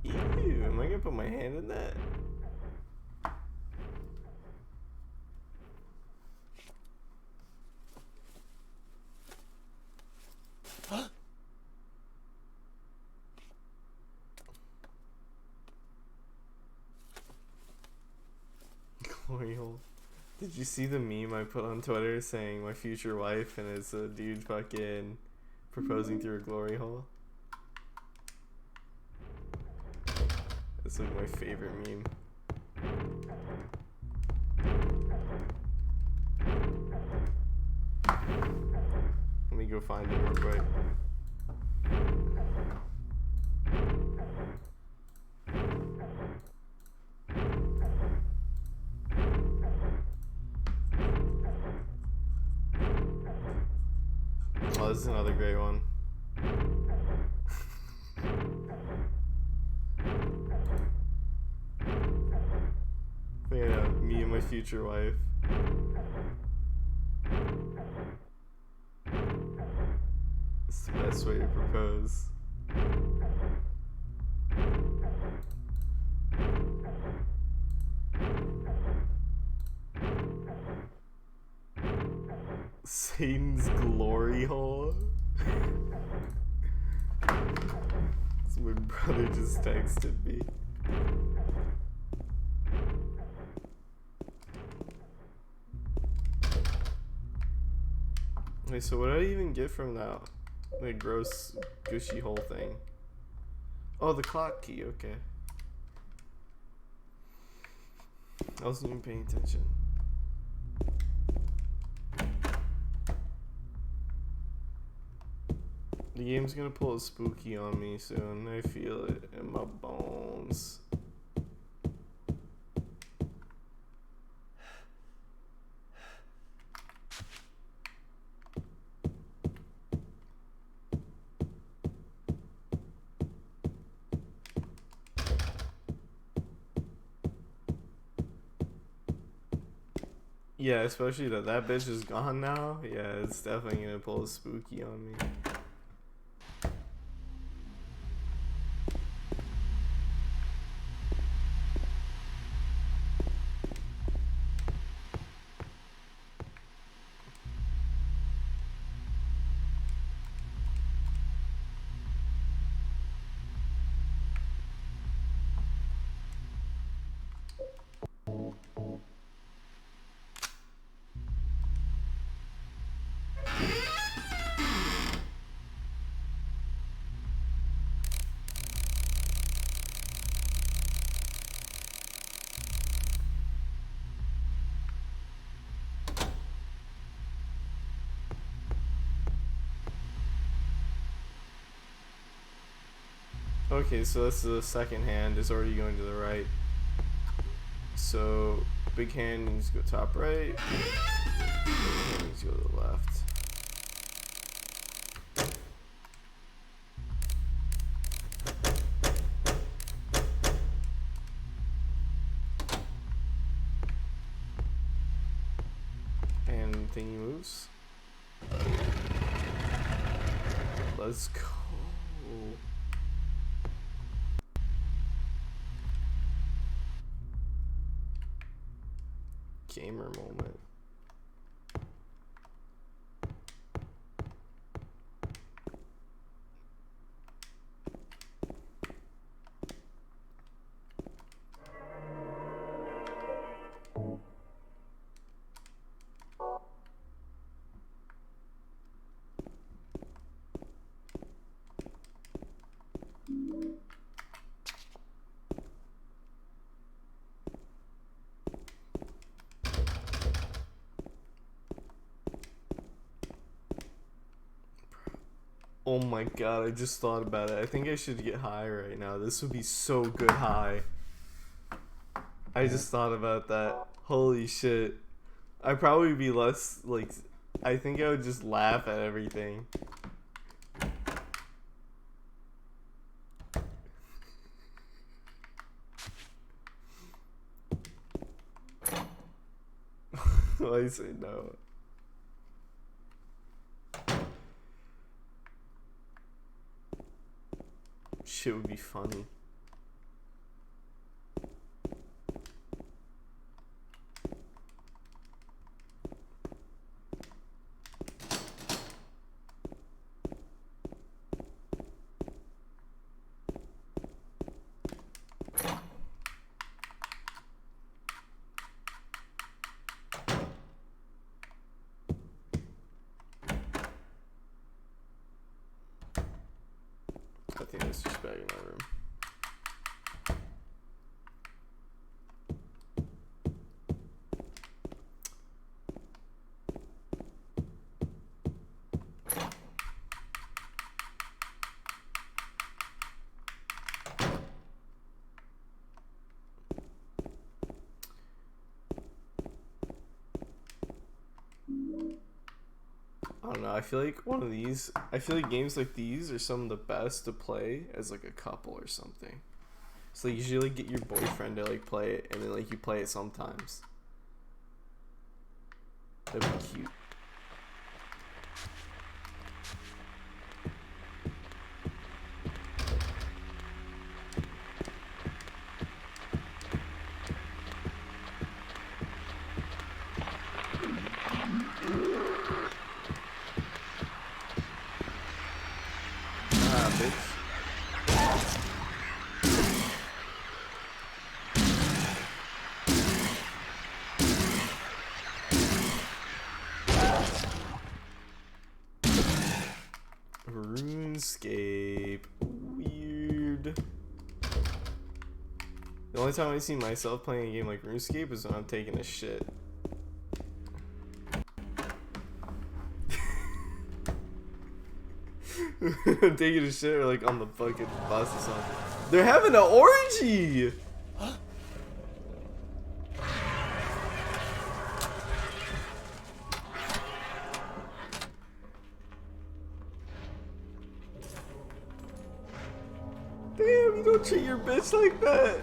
Ew, am I gonna put my hand in that? you see the meme I put on Twitter saying my future wife and it's a dude fucking proposing through a glory hole? That's like my favorite meme. Let me go find it real quick. Oh, this is another great one. Yeah, me and my future wife. It's the best way to propose. Satan's glory hole. So my brother just texted me. Wait, so what did I even get from that? The gross gushy hole thing. Oh, the clock key, okay. I wasn't even paying attention. The game's gonna pull a spooky on me soon. I feel it in my bones. Yeah, especially that bitch is gone now. Yeah, it's definitely gonna pull a spooky on me. Okay, so that's the second hand is already going to the right. So big hand needs to go top right. Big hand needs to go to the left. And thingy moves. Let's go. Gamer moment. Oh my god, I just thought about it. I think I should get high right now. This would be so good high. I just thought about that. Holy shit. I'd probably be less, like, I think I would just laugh at everything. I say no. Shit would be funny. think there's just bag in my room. I don't know, I feel like games like these are some of the best to play as like a couple or something. So you usually get your boyfriend to like play it, and then like you play it sometimes. That'd be cute. RuneScape. Weird. The only time I see myself playing a game like RuneScape is when I'm taking a shit. I'm taking a shit or like on the fucking bus or something. They're having an orgy! Damn, you don't treat your bitch like that.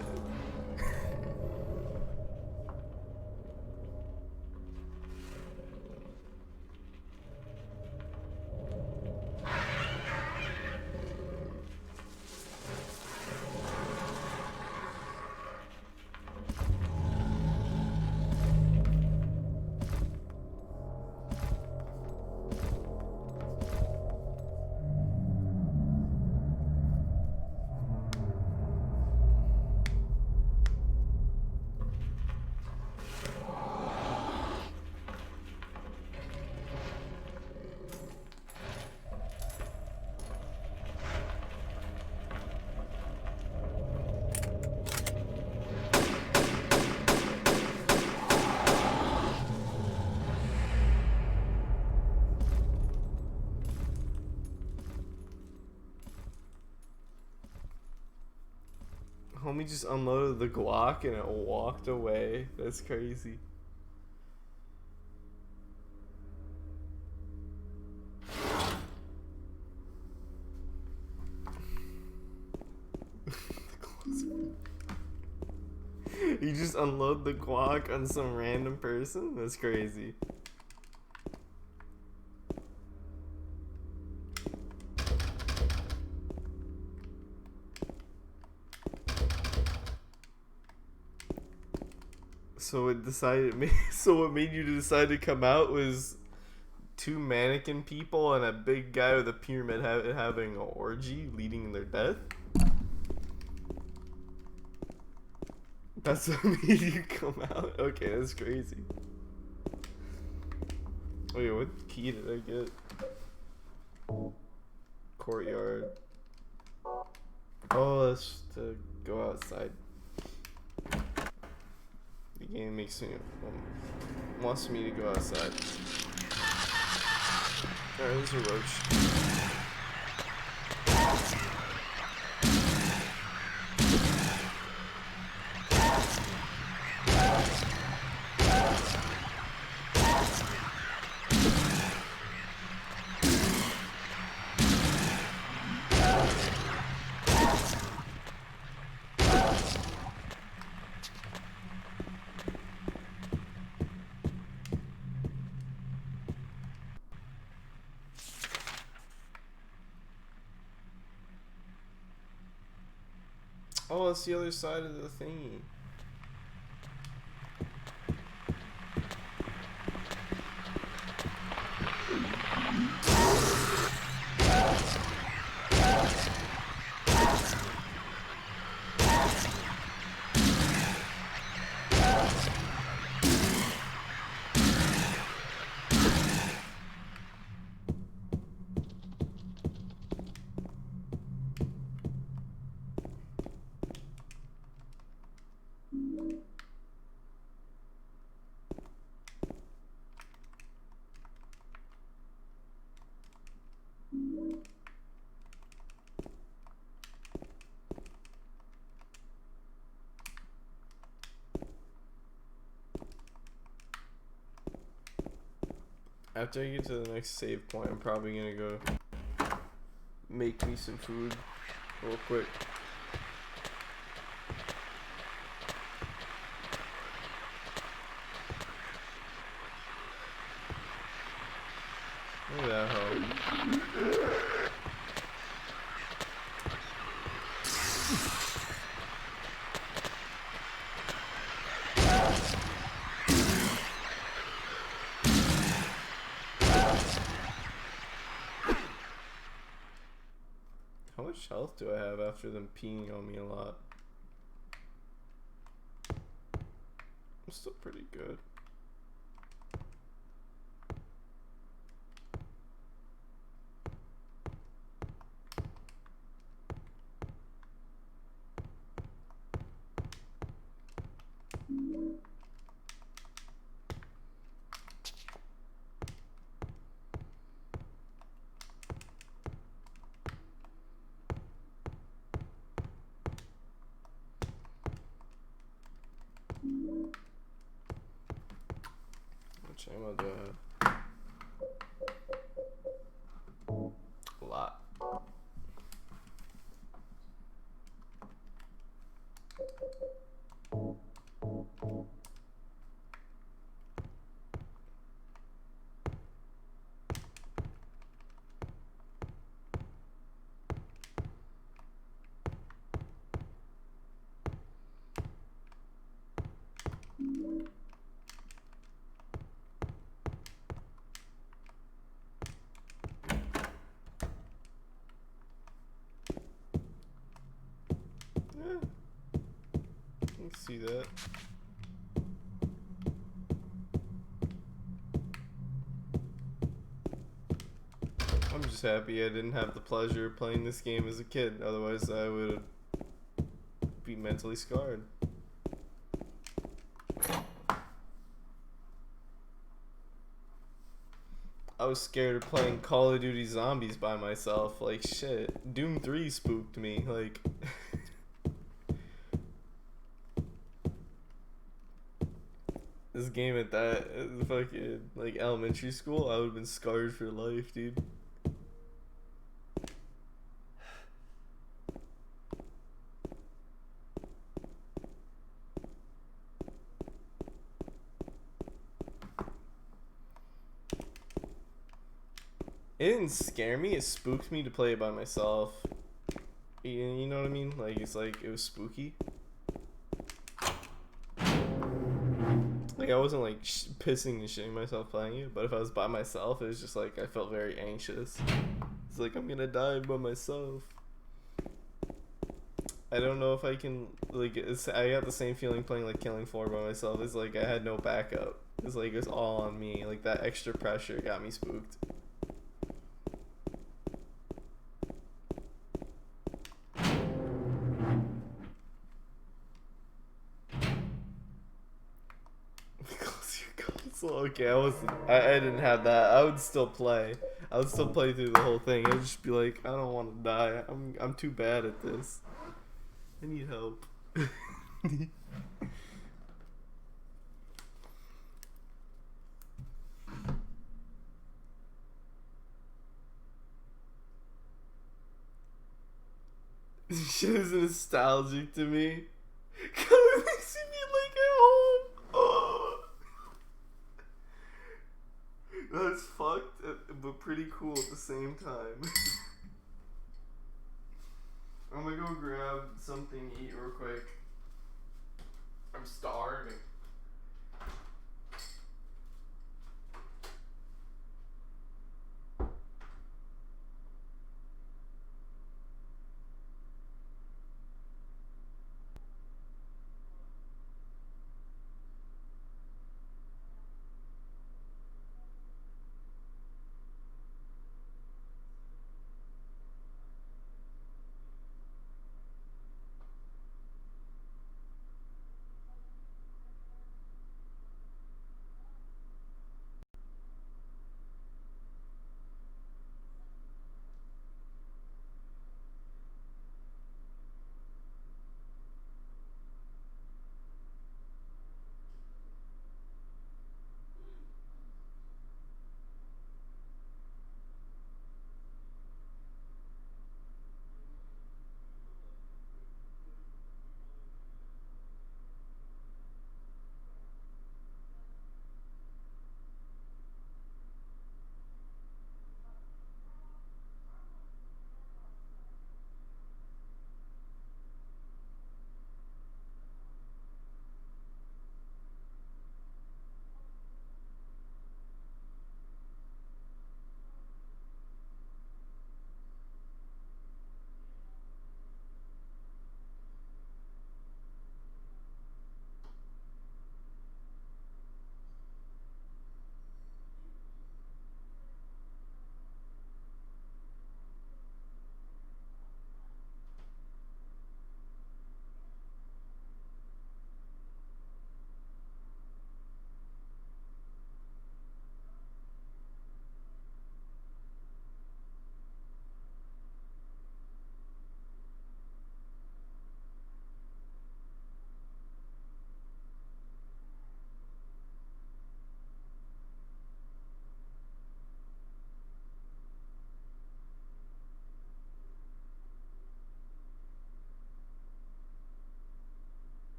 Homie just unloaded the Glock and it walked away. That's crazy. You just unload the Glock on some random person? That's crazy. So what made you decide to come out was two mannequin people and a big guy with a pyramid having an orgy leading their death? That's what made you come out? Okay, that's crazy. Wait, what key did I get? Courtyard. Oh, that's to go outside. The game makes me wants me to go outside. Alright, there's a roach. Oh, it's the other side of the thingy. After I get to the next save point, I'm probably gonna go make me some food real quick. Look at that hoe. How much health do I have after them peeing on me a lot? I'm still pretty good. Which ammo do I have? A lot. Yeah, I can see that. I'm just happy I didn't have the pleasure of playing this game as a kid, otherwise I would be mentally scarred. I was scared of playing Call of Duty Zombies by myself. Like, shit. Doom 3 spooked me. Like, this game at that fucking, like, elementary school, I would have been scarred for life, dude. It didn't scare me, it spooked me to play it by myself. You know what I mean? Like, it's like, it was spooky. Like, I wasn't like pissing and shitting myself playing it, but if I was by myself, it was just like, I felt very anxious. It's like, I'm gonna die by myself. I don't know if I can, like, I got the same feeling playing like Killing Floor by myself. It's like, I had no backup. It's like, it was all on me. Like, that extra pressure got me spooked. Okay, I didn't have that. I would still play. I would still play through the whole thing. I'd just be like, I don't want to die. I'm too bad at this. I need help. This shit is nostalgic to me. It makes me like at home. Oh. That's fucked, but pretty cool at the same time. I'm gonna go grab something to eat real quick. I'm starving.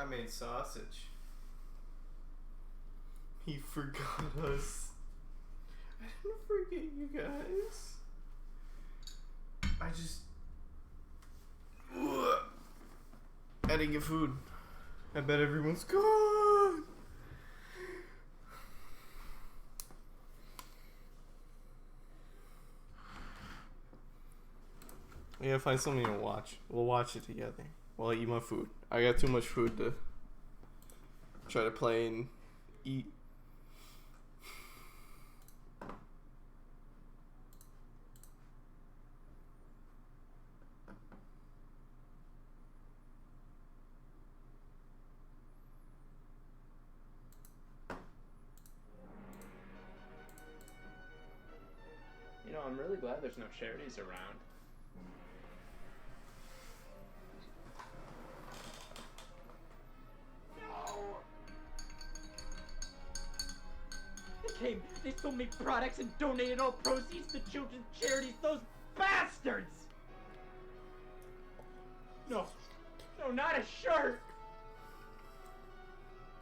I made sausage. He forgot us. I didn't forget you guys. I just... I didn't get food. I bet everyone's gone. We gotta find something to watch. We'll watch it together while I eat my food. I got too much food to try to play and eat. You know, I'm really glad there's no charities around. They sold me products and donated all proceeds to children's charities. Those bastards! No, not a shirt!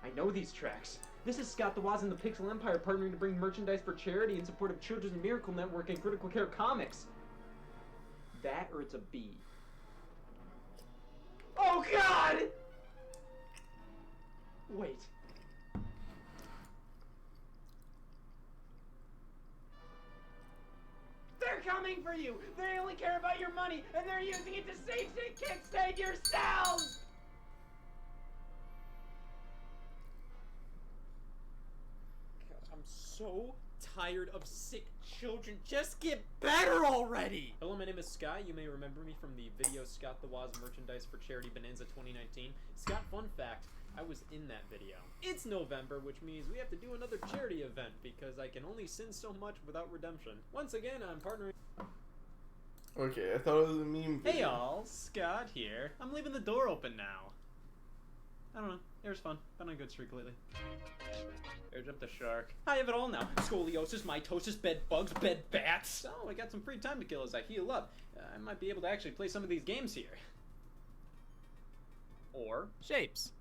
I know these tracks. This is Scott the Woz and the Pixel Empire partnering to bring merchandise for charity in support of Children's Miracle Network and Critical Care Comics. That or it's a B. Oh God! Wait. They're coming for you! They only care about your money, and they're using it to save sick kids! Save yourselves! God, I'm so tired of sick children. Just get better already! Hello, my name is Scott. You may remember me from the video Scott the Woz merchandise for Charity Bonanza 2019. Scott, fun fact, I was in that video. It's November, which means we have to do another charity event because I can only sin so much without redemption. Once again, I'm partnering... Okay, I thought it was a meme video. Hey y'all, Scott here. I'm leaving the door open now. I don't know, it was fun. Been on a good streak lately. There jumped the shark. I have it all now. Scoliosis, mitosis, bed bugs, bed bats. Oh, I got some free time to kill as I heal up. I might be able to actually play some of these games here. Or shapes.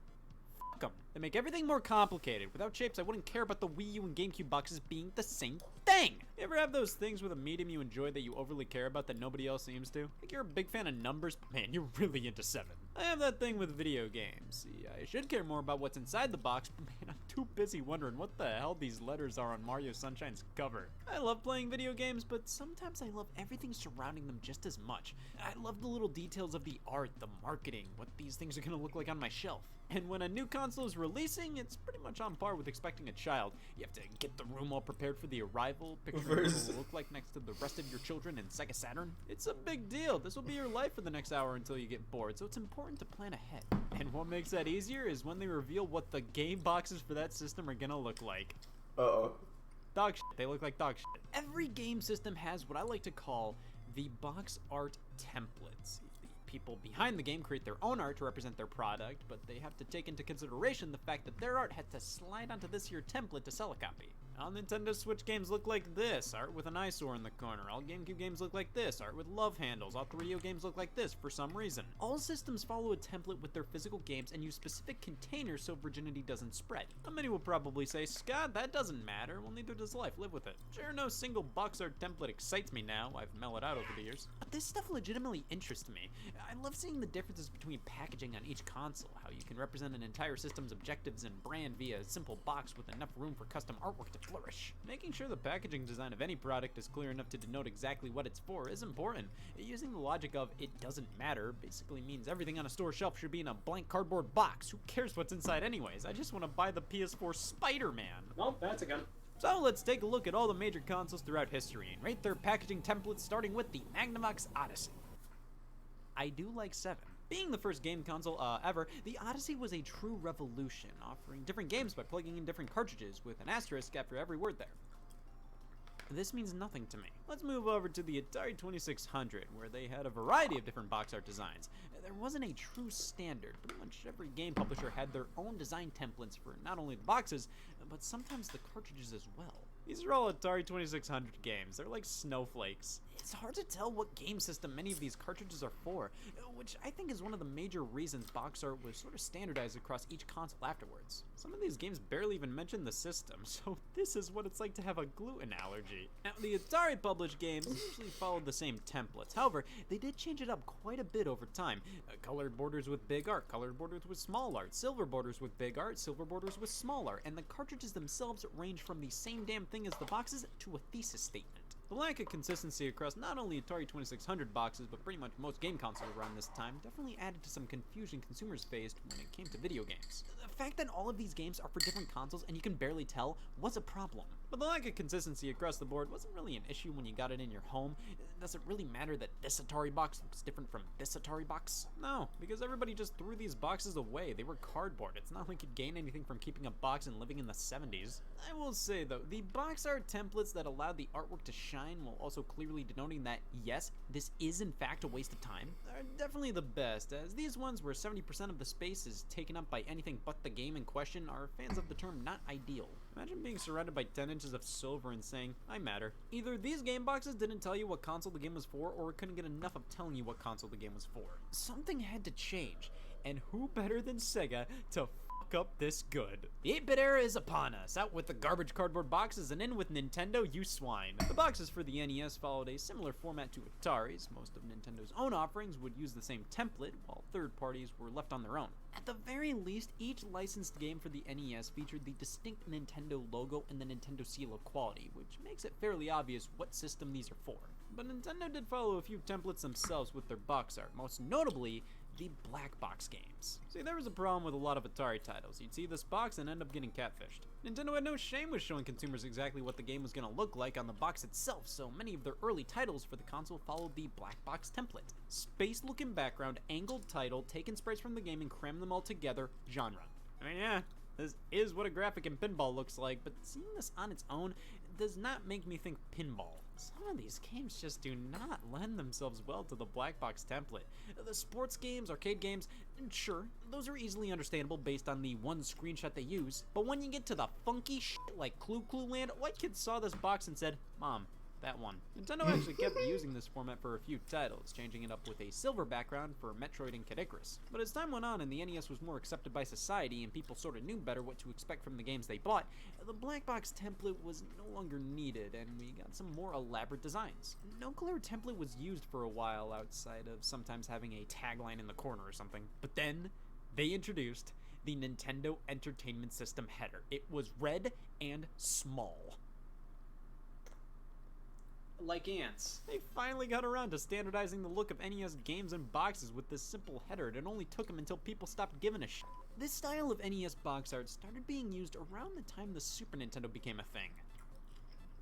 Fuck 'em. They make everything more complicated. Without shapes, I wouldn't care about the Wii U and GameCube boxes being the same thing. You ever have those things with a medium you enjoy that you overly care about that nobody else seems to? Like you're a big fan of numbers, but man, you're really into 7. I have that thing with video games. See, I should care more about what's inside the box, but man, I'm too busy wondering what the hell these letters are on Mario Sunshine's cover. I love playing video games, but sometimes I love everything surrounding them just as much. I love the little details of the art, the marketing, what these things are gonna look like on my shelf. And when a new console is releasing, it's pretty much on par with expecting a child. You have to get the room all prepared for the arrival, picture what it will look like next to the rest of your children in Sega Saturn. It's a big deal. This will be your life for the next hour until you get bored, so it's important to plan ahead. And what makes that easier is when they reveal what the game boxes for that system are gonna look like. Uh-oh. Dog shit. They look like dog shit. Every game system has what I like to call the box art templates. The people behind the game create their own art to represent their product, but they have to take into consideration the fact that their art had to slide onto this here template to sell a copy. All Nintendo Switch games look like this, art with an eyesore in the corner. All GameCube games look like this, art with love handles. All 3DO games look like this for some reason. All systems follow a template with their physical games and use specific containers so virginity doesn't spread. Now, many will probably say, Scott, that doesn't matter. Well, neither does life. Live with it. Sure, no single box art template excites me now. I've mellowed out over the years. But this stuff legitimately interests me. I love seeing the differences between packaging on each console, how you can represent an entire system's objectives and brand via a simple box with enough room for custom artwork to flourish. Making sure the packaging design of any product is clear enough to denote exactly what it's for is important. Using the logic of it doesn't matter basically means everything on a store shelf should be in a blank cardboard box. Who cares what's inside anyways? I just want to buy the PS4 Spider-Man. Well, that's a gun. So let's take a look at all the major consoles throughout history and rate their packaging templates, starting with the Magnavox Odyssey. I do like 7. Being the first game console ever, the Odyssey was a true revolution, offering different games by plugging in different cartridges, with an asterisk after every word there. This means nothing to me. Let's move over to the Atari 2600, where they had a variety of different box art designs. There wasn't a true standard. Pretty much every game publisher had their own design templates for not only the boxes, but sometimes the cartridges as well. These are all Atari 2600 games. They're like snowflakes. It's hard to tell what game system many of these cartridges are for, which I think is one of the major reasons box art was sort of standardized across each console afterwards. Some of these games barely even mention the system, so this is what it's like to have a gluten allergy. Now, the Atari published games usually followed the same templates. However, they did change it up quite a bit over time. Colored borders with big art, colored borders with small art, silver borders with big art, silver borders with small art, and the cartridges themselves range from the same damn thing as the boxes to a thesis statement. The lack of consistency across not only Atari 2600 boxes, but pretty much most game consoles around this time definitely added to some confusion consumers faced when it came to video games. The fact that all of these games are for different consoles and you can barely tell was a problem. But the lack of consistency across the board wasn't really an issue when you got it in your home. Does it really matter that this Atari box looks different from this Atari box? No, because everybody just threw these boxes away. They were cardboard. It's not like you'd gain anything from keeping a box and living in the 70s. I will say though, the box art templates that allowed the artwork to shine while also clearly denoting that, yes, this is in fact a waste of time, are definitely the best, as these ones where 70% of the space is taken up by anything but the game in question are fans of the term not ideal. Imagine being surrounded by 10 inches of silver and saying, I matter. Either these game boxes didn't tell you what console the game was for, or couldn't get enough of telling you what console the game was for. Something had to change, and who better than Sega to up this good. The 8-bit era is upon us, out with the garbage cardboard boxes and in with Nintendo, you swine. The boxes for the NES followed a similar format to Atari's. Most of Nintendo's own offerings would use the same template, while third parties were left on their own. At the very least, each licensed game for the NES featured the distinct Nintendo logo and the Nintendo seal of quality, which makes it fairly obvious what system these are for. But Nintendo did follow a few templates themselves with their box art, most notably the black box games. See, there was a problem with a lot of Atari titles. You'd see this box and end up getting catfished. Nintendo had no shame with showing consumers exactly what the game was going to look like on the box itself, so many of their early titles for the console followed the black box template. Space-looking background, angled title, taken sprites from the game and cram them all together, genre. I mean, yeah, this is what a graphic in pinball looks like, but seeing this on its own does not make me think pinball. Some of these games just do not lend themselves well to the black box template. The sports games, arcade games, sure, those are easily understandable based on the one screenshot they use, but when you get to the funky shit like Clue Clue Land, white kids saw this box and said, Mom, that one. Nintendo actually kept using this format for a few titles, changing it up with a silver background for Metroid and Kid Icarus. But as time went on and the NES was more accepted by society and people sort of knew better what to expect from the games they bought, the black box template was no longer needed and we got some more elaborate designs. No clear template was used for a while outside of sometimes having a tagline in the corner or something. But then, they introduced the Nintendo Entertainment System header. It was red and small. Like ants. They finally got around to standardizing the look of NES games and boxes with this simple header. It only took them until people stopped giving a shit. This style of NES box art started being used around the time the Super Nintendo became a thing.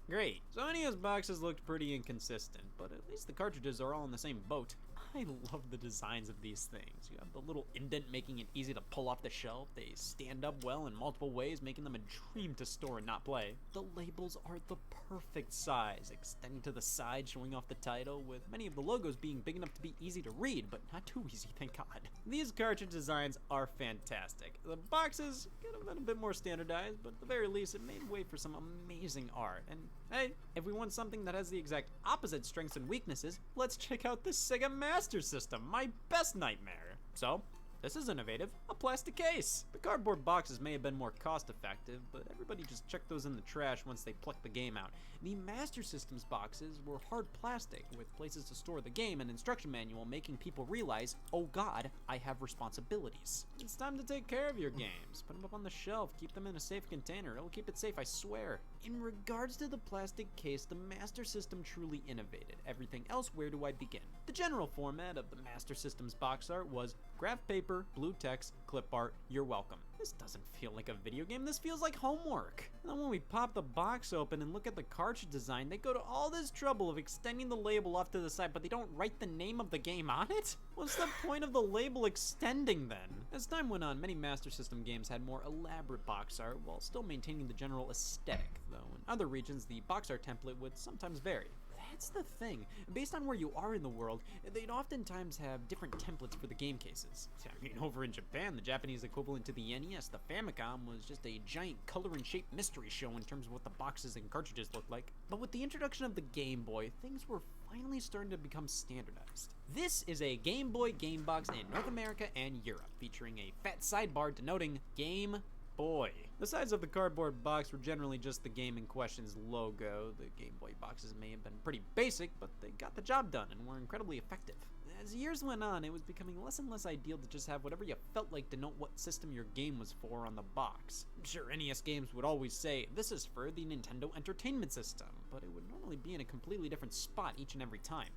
Great. So NES boxes looked pretty inconsistent, but at least the cartridges are all in the same boat. I love the designs of these things. You have the little indent making it easy to pull off the shelf. They stand up well in multiple ways, making them a dream to store and not play. The labels are the perfect size, extending to the side, showing off the title, with many of the logos being big enough to be easy to read, but not too easy, thank God. These cartridge designs are fantastic. The boxes could have been a bit more standardized, but at the very least, it made way for some amazing art. And hey, if we want something that has the exact opposite strengths and weaknesses, let's check out the Sega Master System, my best nightmare. So, this is innovative, a plastic case. The cardboard boxes may have been more cost effective, but everybody just checked those in the trash once they plucked the game out. The Master System's boxes were hard plastic, with places to store the game and instruction manual, making people realize, oh God, I have responsibilities. It's time to take care of your games. Put them up on the shelf, keep them in a safe container. It'll keep it safe, I swear. In regards to the plastic case, the Master System truly innovated. Everything else, where do I begin? The general format of the Master System's box art was graph paper, blue text, clip art, you're welcome. This doesn't feel like a video game, this feels like homework. And then when we pop the box open and look at the cartridge design, they go to all this trouble of extending the label off to the side, but they don't write the name of the game on it? What's the point of the label extending then? As time went on, many Master System games had more elaborate box art while still maintaining the general aesthetic, though in other regions the box art template would sometimes vary. that's the thing. Based on where you are in the world, they'd oftentimes have different templates for the game cases. I mean, over in Japan, the Japanese equivalent to the NES, the Famicom, was just a giant color and shape mystery show in terms of what the boxes and cartridges looked like. But with the introduction of the Game Boy, things were finally starting to become standardized. This is a Game Boy game box in North America and Europe, featuring a fat sidebar denoting Game Boy. The sides of the cardboard box were generally just the game in question's logo. The Game Boy boxes may have been pretty basic, but they got the job done and were incredibly effective. As years went on, it was becoming less and less ideal to just have whatever you felt like denote what system your game was for on the box. Sure, NES games would always say, this is for the Nintendo Entertainment System, but it would normally be in a completely different spot each and every time.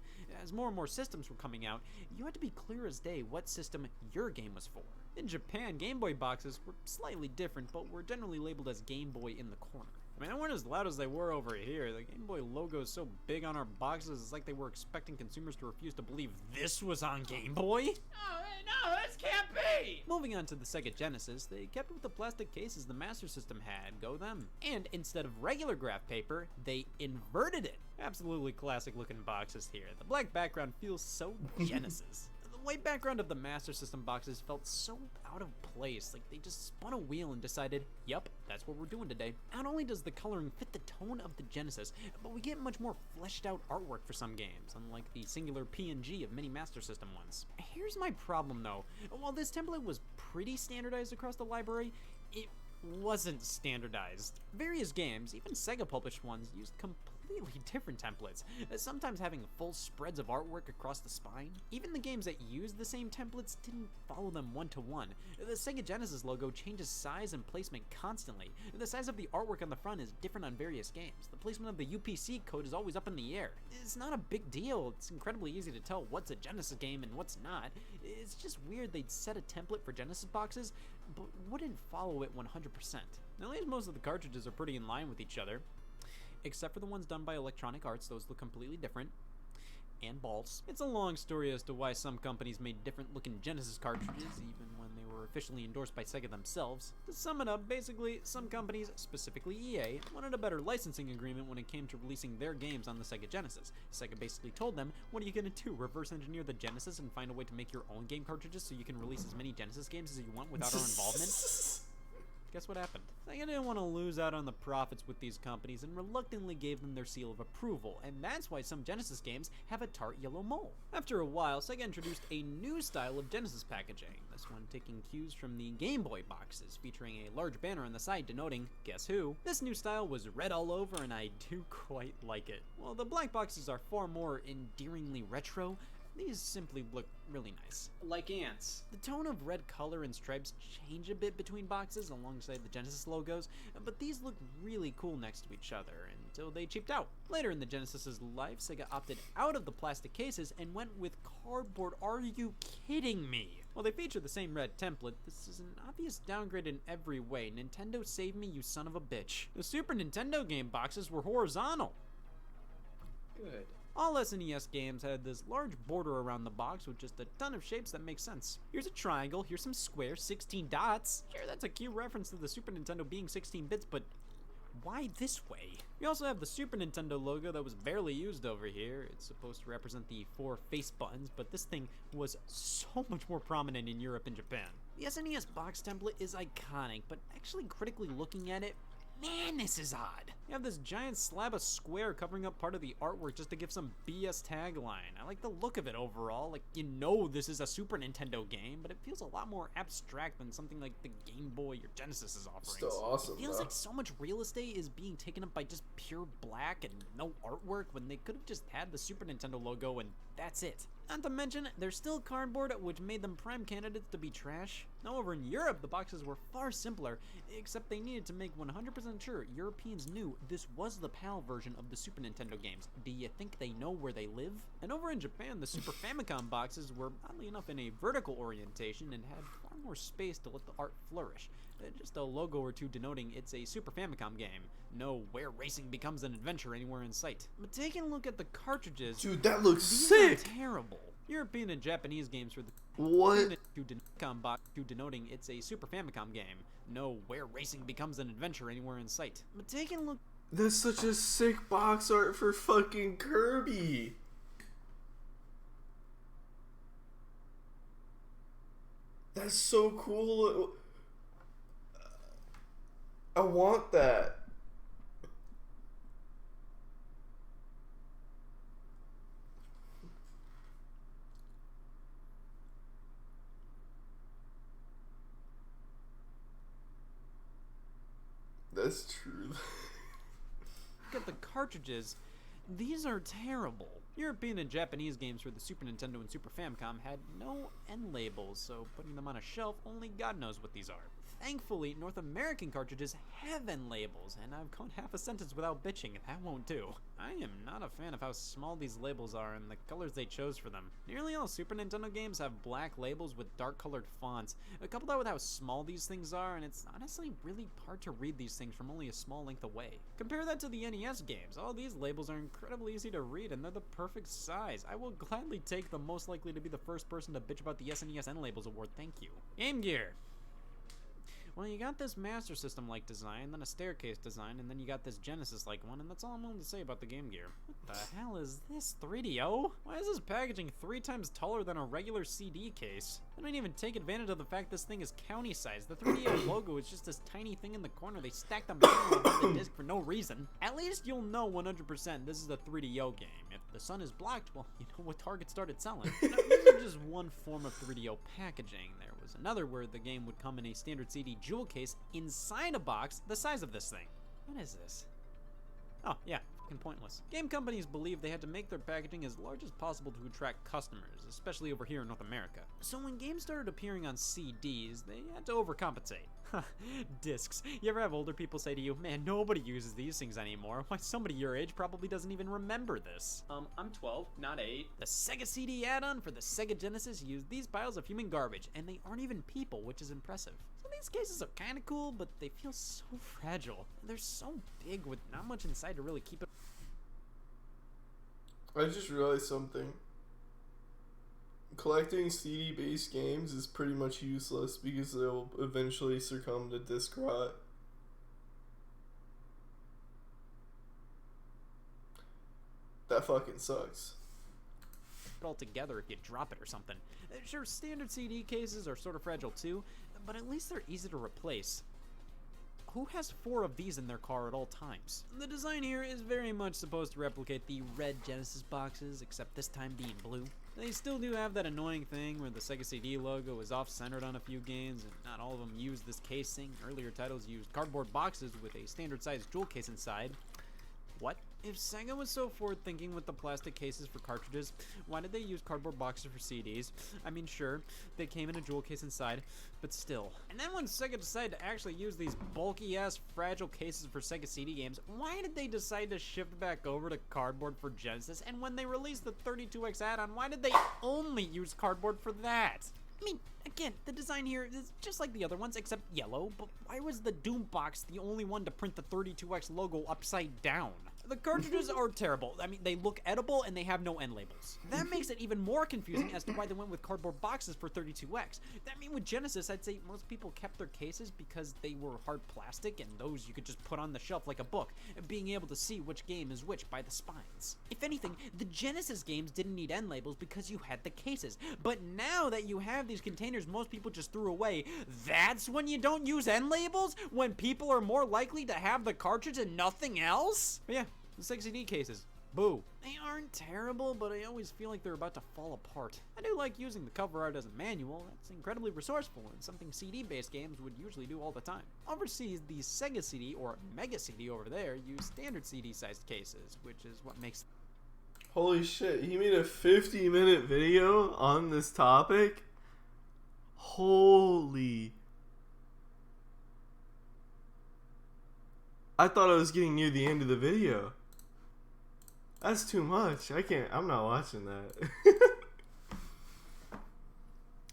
As more and more systems were coming out, you had to be clear as day what system your game was for. In Japan, Game Boy boxes were slightly different, but were generally labeled as Game Boy in the corner. I mean, they weren't as loud as they were over here. The Game Boy logo is so big on our boxes, it's like they were expecting consumers to refuse to believe this was on Game Boy. No, this can't be! Moving on to the Sega Genesis, they kept with the plastic cases the Master System had, go them. And instead of regular graph paper, they inverted it. Absolutely classic looking boxes here. The black background feels so Genesis. The white background of the Master System boxes felt so out of place, like they just spun a wheel and decided, yep, that's what we're doing today. Not only does the coloring fit the tone of the Genesis, but we get much more fleshed out artwork for some games, unlike the singular PNG of many Master System ones. Here's my problem though. While this template was pretty standardized across the library, it wasn't standardized. Various games, even Sega published ones, used completely different templates, sometimes having full spreads of artwork across the spine. Even the games that used the same templates didn't follow them one to one. The Sega Genesis logo changes size and placement constantly. The size of the artwork on the front is different on various games. The placement of the UPC code is always up in the air. It's not a big deal. It's incredibly easy to tell what's a Genesis game and what's not. It's just weird they'd set a template for Genesis boxes, but wouldn't follow it 100%. Now, at least most of the cartridges are pretty in line with each other, except for the ones done by Electronic Arts. Those look completely different. And balls. It's a long story as to why some companies made different looking Genesis cartridges, even when they were officially endorsed by Sega themselves. To sum it up, basically, some companies, specifically EA, wanted a better licensing agreement when it came to releasing their games on the Sega Genesis. Sega basically told them, what are you gonna do, reverse engineer the Genesis and find a way to make your own game cartridges so you can release as many Genesis games as you want without our involvement? Guess what happened? Sega didn't want to lose out on the profits with these companies and reluctantly gave them their seal of approval, and that's why some Genesis games have a tart yellow mole. After a while, Sega introduced a new style of Genesis packaging, this one taking cues from the Game Boy boxes, featuring a large banner on the side denoting, guess who? This new style was red all over, and I do quite like it. While the black boxes are far more endearingly retro, these simply look really nice. Like ants. The tone of red color and stripes change a bit between boxes alongside the Genesis logos, but these look really cool next to each other until they cheaped out. Later in the Genesis's life, Sega opted out of the plastic cases and went with cardboard. Are you kidding me? While they feature the same red template, this is an obvious downgrade in every way. Nintendo save me, you son of a bitch. The Super Nintendo game boxes were horizontal. Good. All SNES games had this large border around the box with just a ton of shapes that make sense. Here's a triangle, here's some squares, 16 dots. Sure, that's a cute reference to the Super Nintendo being 16 bits, but why this way? We also have the Super Nintendo logo that was barely used over here. It's supposed to represent the 4 face buttons, but this thing was so much more prominent in Europe and Japan. The SNES box template is iconic, but actually critically looking at it, man, this is odd. You have this giant slab of square covering up part of the artwork just to give some BS tagline. I like the look of it overall. Like, you know this is a Super Nintendo game, but it feels a lot more abstract than something like the Game Boy or Genesis is offering. Still awesome, It feels though. like so much real estate is being taken up by just pure black and no artwork when they could have just had the Super Nintendo logo and that's it. Not to mention, they're still cardboard, which made them prime candidates to be trash. Now over in Europe, the boxes were far simpler, except they needed to make 100% sure Europeans knew this was the PAL version of the Super Nintendo games. Do you think they know where they live? And over in Japan, the Super Famicom boxes were, oddly enough, in a vertical orientation and had far more space to let the art flourish. Just a logo or two denoting it's a Super Famicom game. No where racing becomes an adventure anywhere in sight. But taking a look at the cartridges, Dude, that looks these sick! are terrible. European and Japanese games were the What? to denoting it's a Super Famicom game. No where racing becomes an adventure anywhere in sight. But taking a look, That's such a sick box art for fucking Kirby. That's so cool. I want that. That's true. Look at the cartridges. These are terrible. European and Japanese games for the Super Nintendo and Super Famicom had no end labels, so putting them on a shelf, only God knows what these are. Thankfully, North American cartridges have end labels, and I've gone half a sentence without bitching, and that won't do. I am not a fan of how small these labels are and the colors they chose for them. Nearly all Super Nintendo games have black labels with dark colored fonts. Couple that with how small these things are, and it's honestly really hard to read these things from only a small length away. Compare that to the NES games. All these labels are incredibly easy to read, and they're the perfect size. I will gladly take the most likely to be the first person to bitch about the SNES end labels award, thank you. Game Gear. Well, you got this Master System-like design, then a staircase design, and then you got this Genesis-like one, and that's all I'm willing to say about the Game Gear. What the hell is this, 3DO? Why is this packaging 3 times taller than a regular CD case? I don't even take advantage of the fact this thing is county size. The 3DO logo is just this tiny thing in the corner. They stacked them on the disc for no reason. At least you'll know 100% this is a 3DO game. If the sun is blocked, well, you know what Target started selling. Now, this is just one form of 3DO packaging. There was another where the game would come in a standard CD jewel case inside a box the size of this thing. What is this? Oh, yeah, fucking pointless. Game companies believed they had to make their packaging as large as possible to attract customers, especially over here in North America. So when games started appearing on CDs, they had to overcompensate. Discs. You ever have older people say to you, man, nobody uses these things anymore. Why, somebody your age probably doesn't even remember this. I'm 12, not 8. The Sega CD add-on for the Sega Genesis used these piles of human garbage, and they aren't even people, which is impressive. So these cases are kinda cool, but they feel so fragile. They're so big with not much inside to really keep it. I just realized something. Collecting CD-based games is pretty much useless because they'll eventually succumb to disc rot. That fucking sucks. All together if you drop it or something. Sure, standard CD cases are sort of fragile too, but at least they're easy to replace. Who has 4 of these in their car at all times? The design here is very much supposed to replicate the red Genesis boxes, except this time being blue. They still do have that annoying thing where the Sega CD logo is off-centered on a few games, and not all of them use this casing. Earlier titles used cardboard boxes with a standard-sized jewel case inside. What? If Sega was so forward-thinking with the plastic cases for cartridges, why did they use cardboard boxes for CDs? I mean, sure, they came in a jewel case inside, but still. And then when Sega decided to actually use these bulky-ass fragile cases for Sega CD games, why did they decide to shift back over to cardboard for Genesis? And when they released the 32X add-on, why did they only use cardboard for that? I mean, again, the design here is just like the other ones, except yellow, but why was the Doom box the only one to print the 32X logo upside down? The cartridges are terrible. I mean, they look edible and they have no end labels. That makes it even more confusing as to why they went with cardboard boxes for 32X. I mean, with Genesis, I'd say most people kept their cases because they were hard plastic and those you could just put on the shelf like a book, being able to see which game is which by the spines. If anything, the Genesis games didn't need end labels because you had the cases. But now that you have these containers most people just threw away, that's when you don't use end labels? When people are more likely to have the cartridge and nothing else? But yeah. The Sega CD cases. Boo. They aren't terrible, but I always feel like they're about to fall apart. I do like using the cover art as a manual. That's incredibly resourceful and something CD-based games would usually do all the time. Overseas, the Sega CD, or Mega CD over there, use standard CD-sized cases, which is what makes... Holy shit, he made a 50-minute video on this topic? Holy... I thought I was getting near the end of the video. That's too much. I'm not watching that.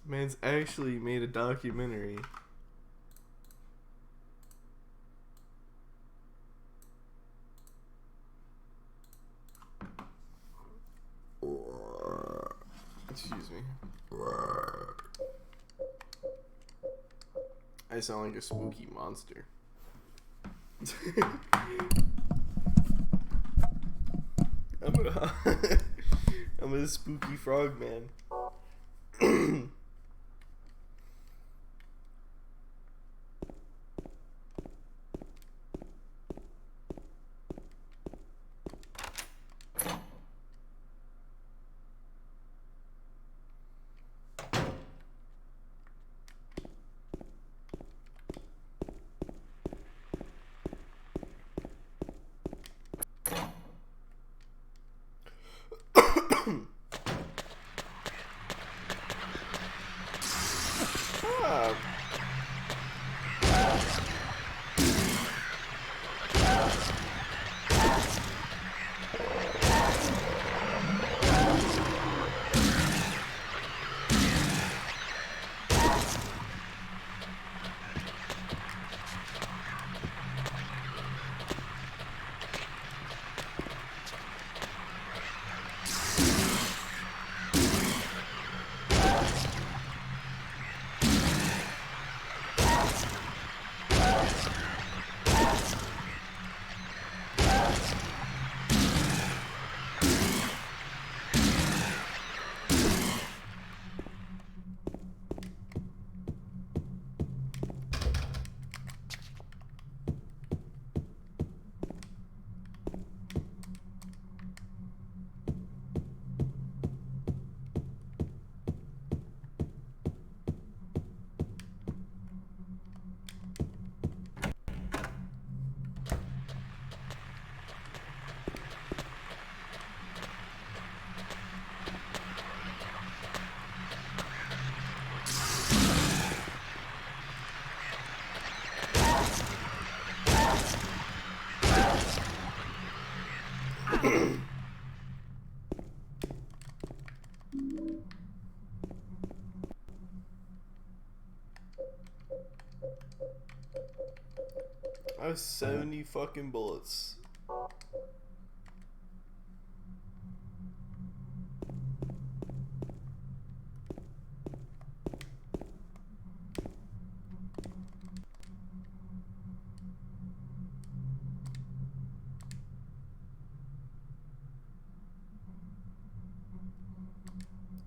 Man's actually made a documentary. Excuse me. I sound like a spooky monster. I'm a spooky frog man. Ah. I have 70 fucking bullets.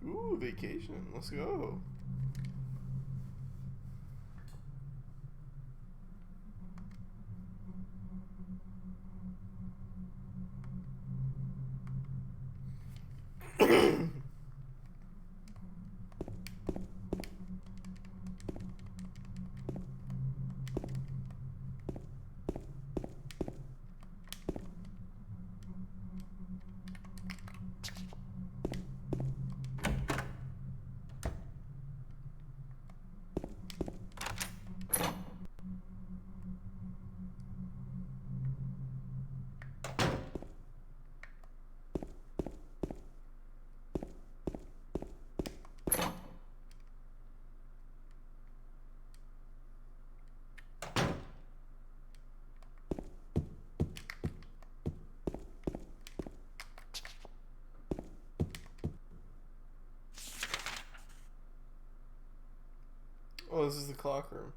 Ooh, vacation. Let's go. Oh, this is the clock room.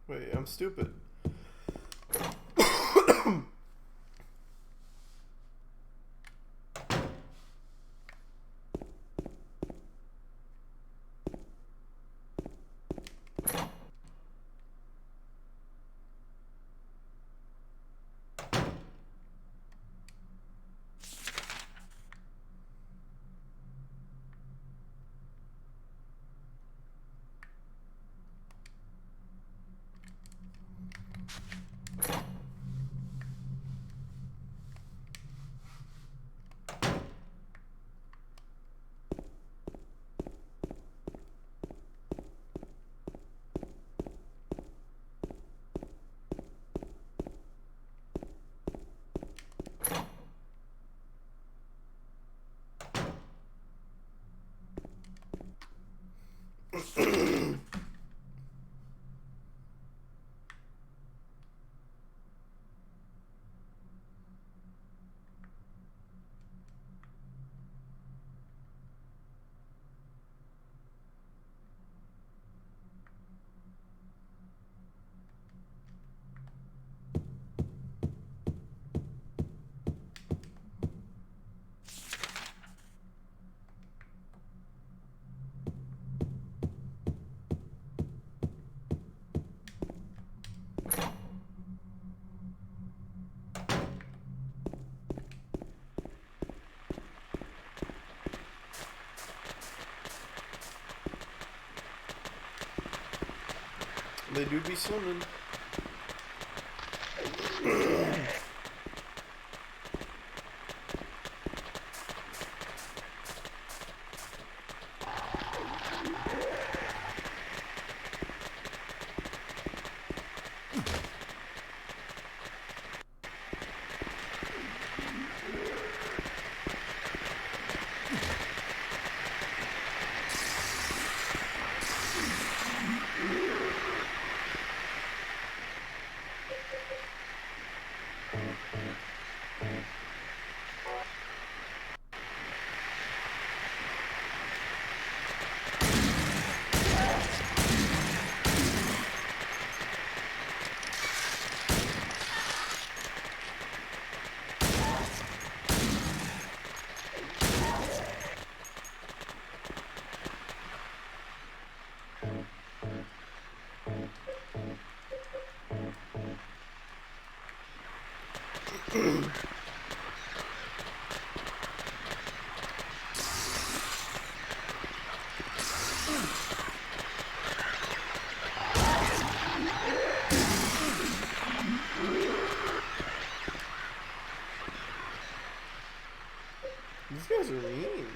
Wait, I'm stupid. They do be swimming. These guys are mean.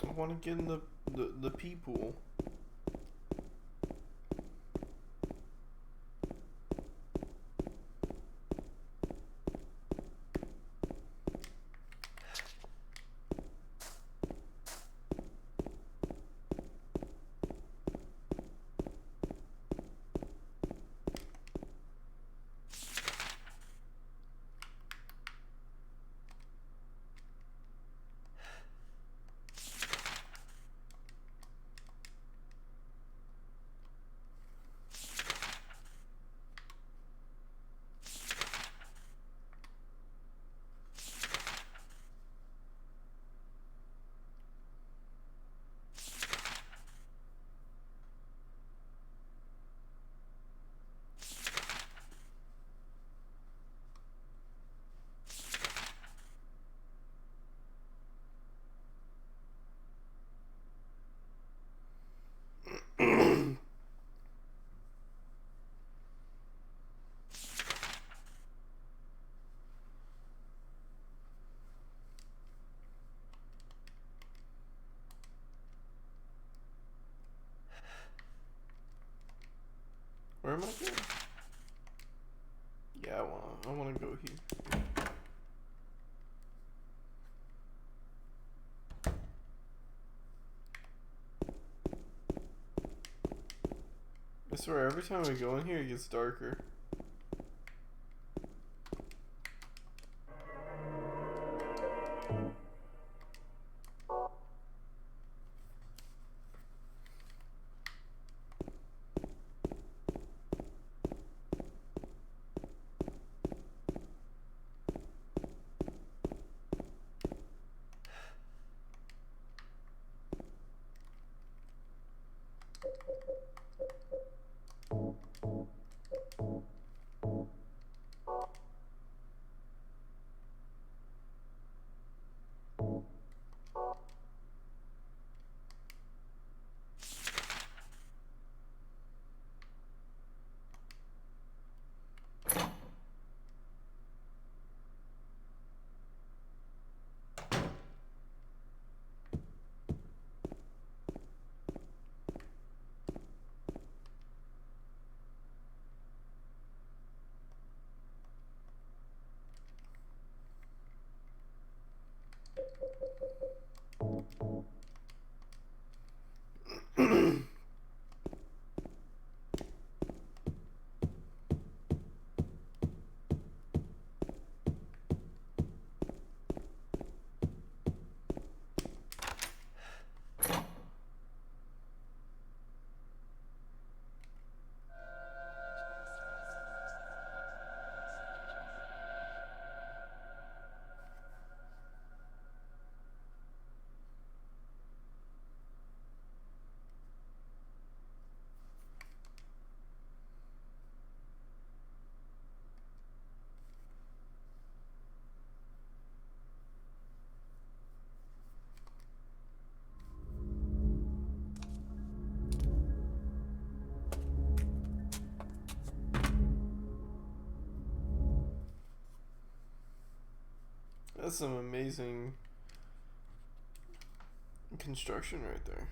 I want to get in the pee pool. Where am I going? Yeah, I wanna go here. I swear, every time we go in here, it gets darker. That's some amazing construction right there.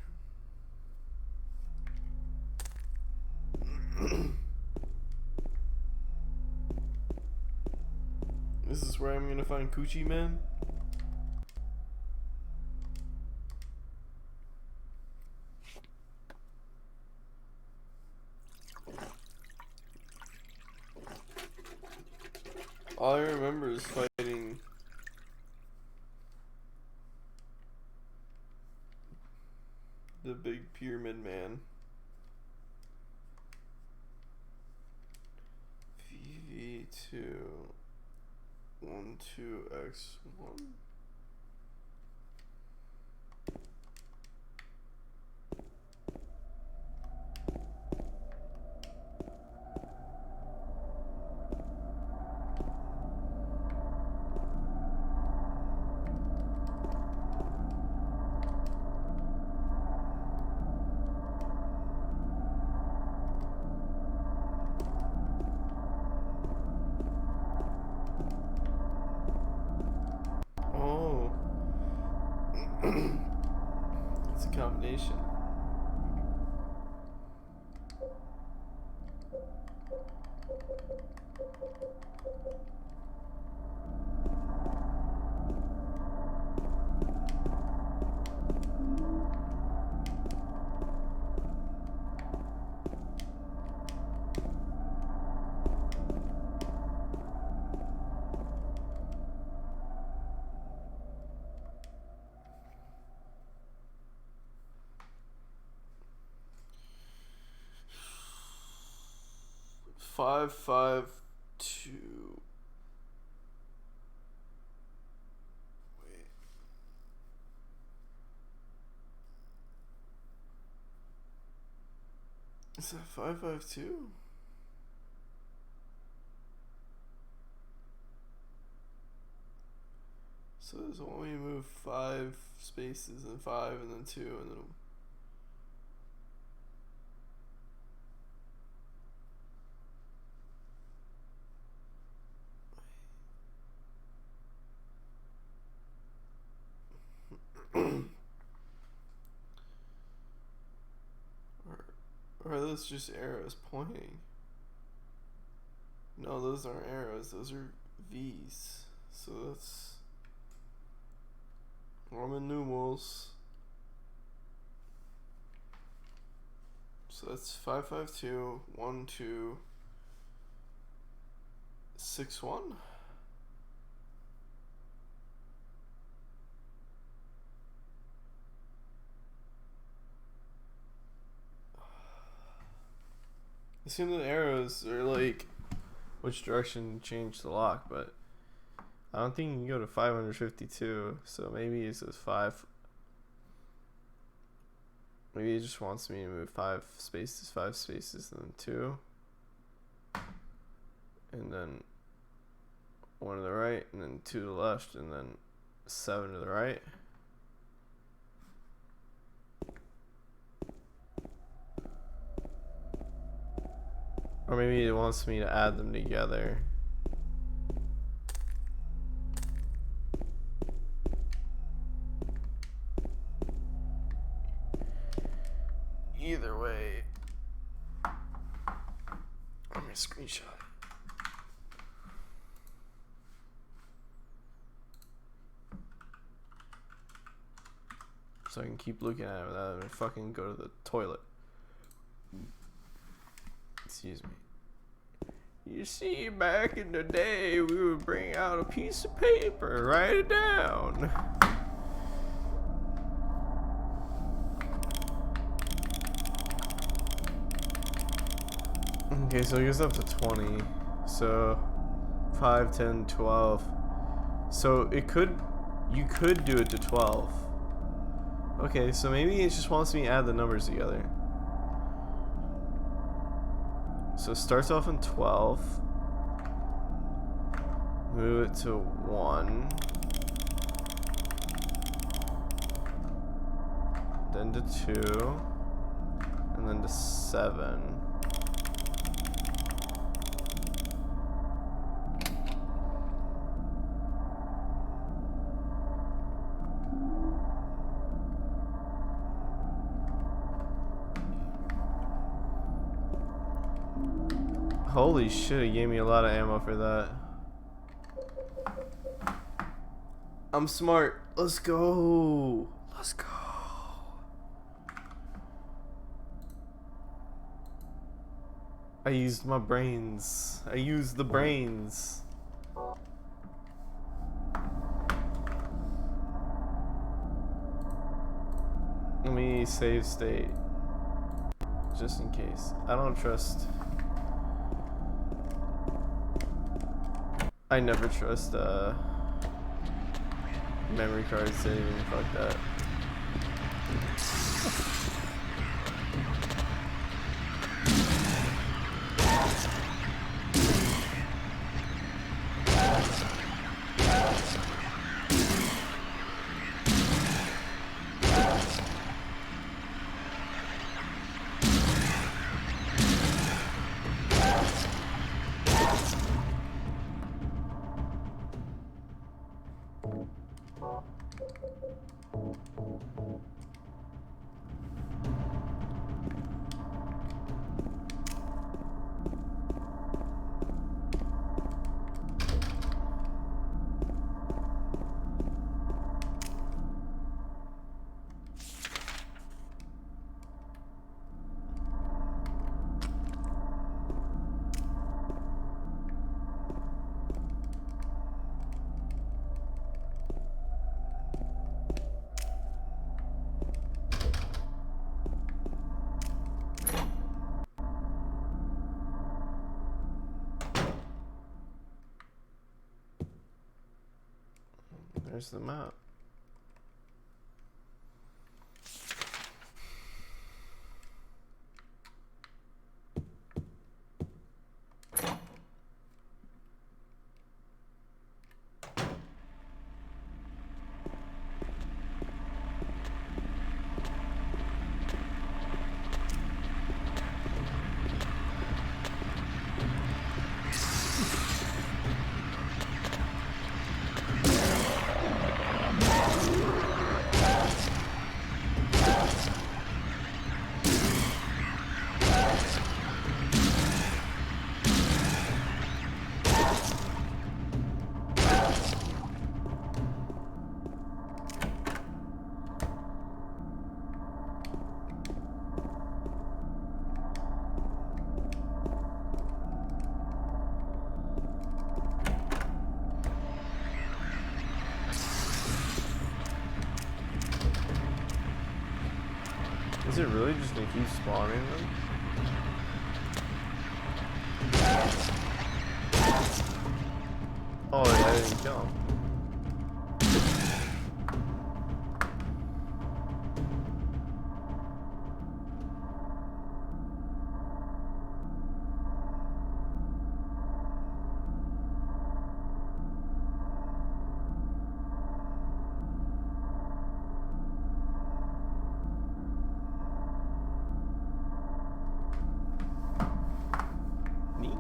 This is where I'm gonna find Coochie Man. All I remember is fighting the big pyramid man. VV2 12x1. Oh. It's a combination. Five, 5, 2. Wait. Is that 552? So there's only move 5 spaces and 5 and then 2 and then. Or are those just arrows pointing? No, those aren't arrows, those are V's. So that's Roman numerals. So that's 552 12 61. I assume the arrows are like which direction to change the lock, but I don't think you can go to 552, so maybe it says 5. Maybe it just wants me to move 5 spaces, and then 2. And then 1 to the right, and then 2 to the left, and then 7 to the right. Or maybe it wants me to add them together. Either way, I'm gonna screenshot it. So I can keep looking at it without having to fucking go to the toilet. Excuse me. You see, back in the day, we would bring out a piece of paper, write it down. Okay, so it goes up to 20. So 5, 10, 12. So you could do it to 12. Okay, so maybe it just wants me to add the numbers together. So it starts off in 12. Move it to 1. Then to 2. And then to 7. Holy shit, it gave me a lot of ammo for that. I'm smart. Let's go. Let's go. I used my brains. I used the brains. Let me save state. Just in case. I don't trust. I never trust memory card saving. Fuck that. There's the map. Is it really just gonna keep spawning them? Oh, yeah, I didn't kill him. Neat.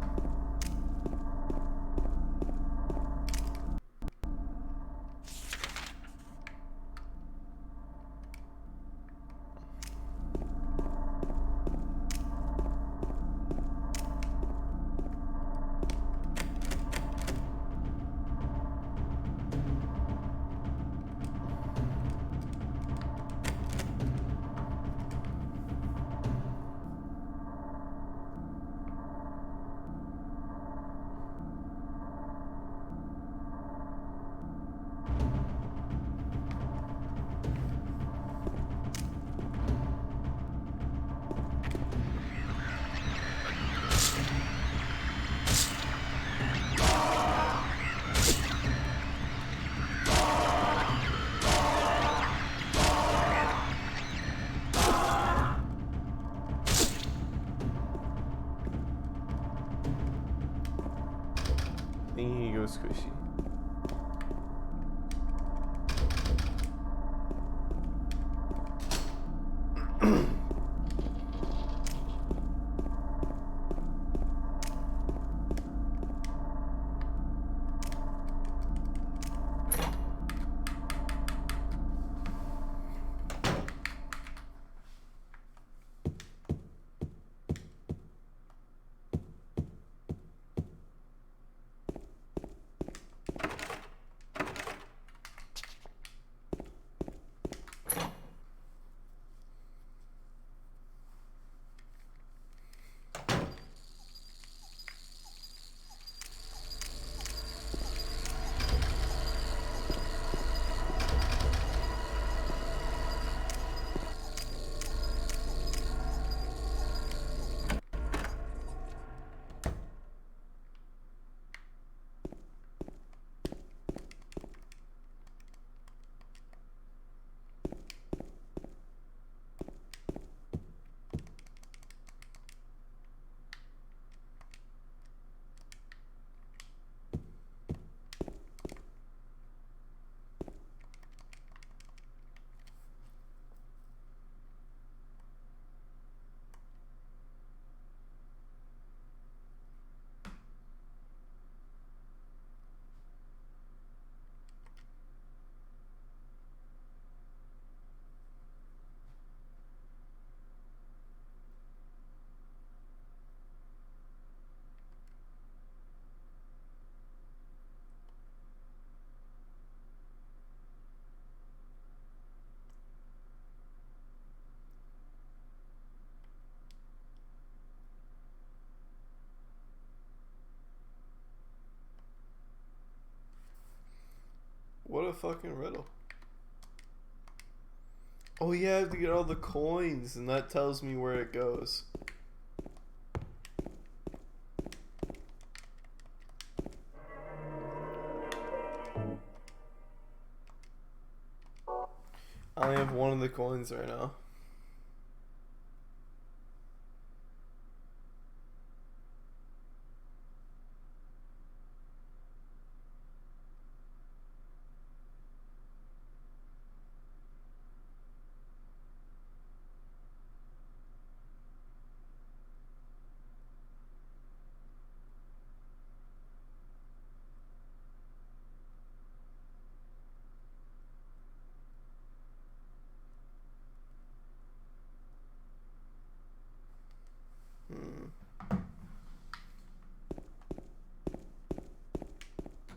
I think he goes squishy. a fucking riddle. Oh yeah, I have to get all the coins, and that tells me where it goes. I only have one of the coins right now.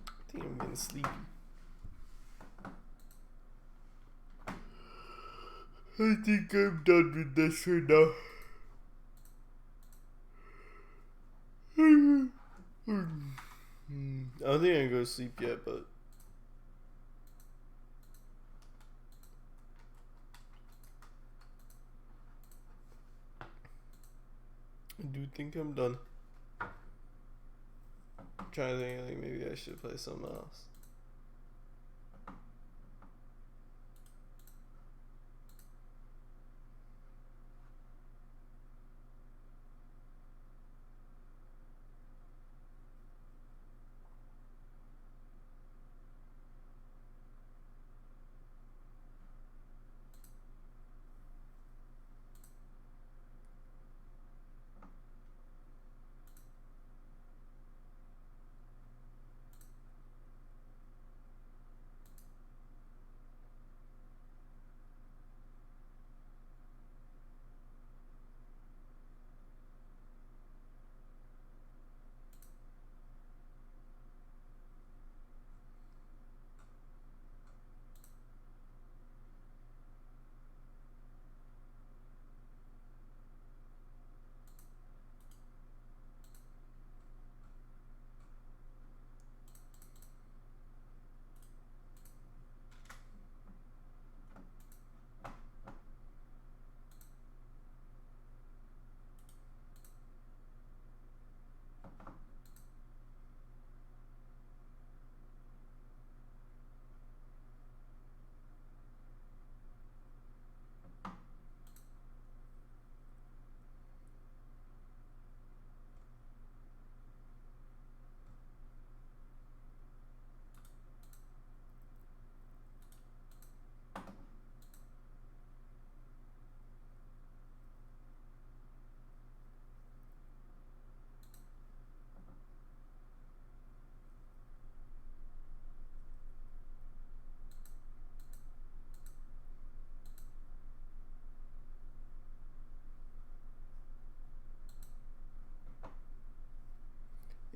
I think I'm getting sleepy. I think I'm done with this for now. I don't think I'm gonna go to sleep yet, but I do think I'm done. I'm trying to think, like, maybe I should play something else.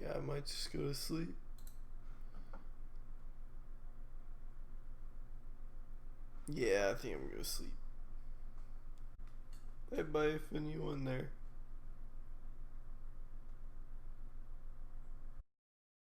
Yeah, I might just go to sleep. Yeah, I think I'm gonna go to sleep. Bye bye if anyone there.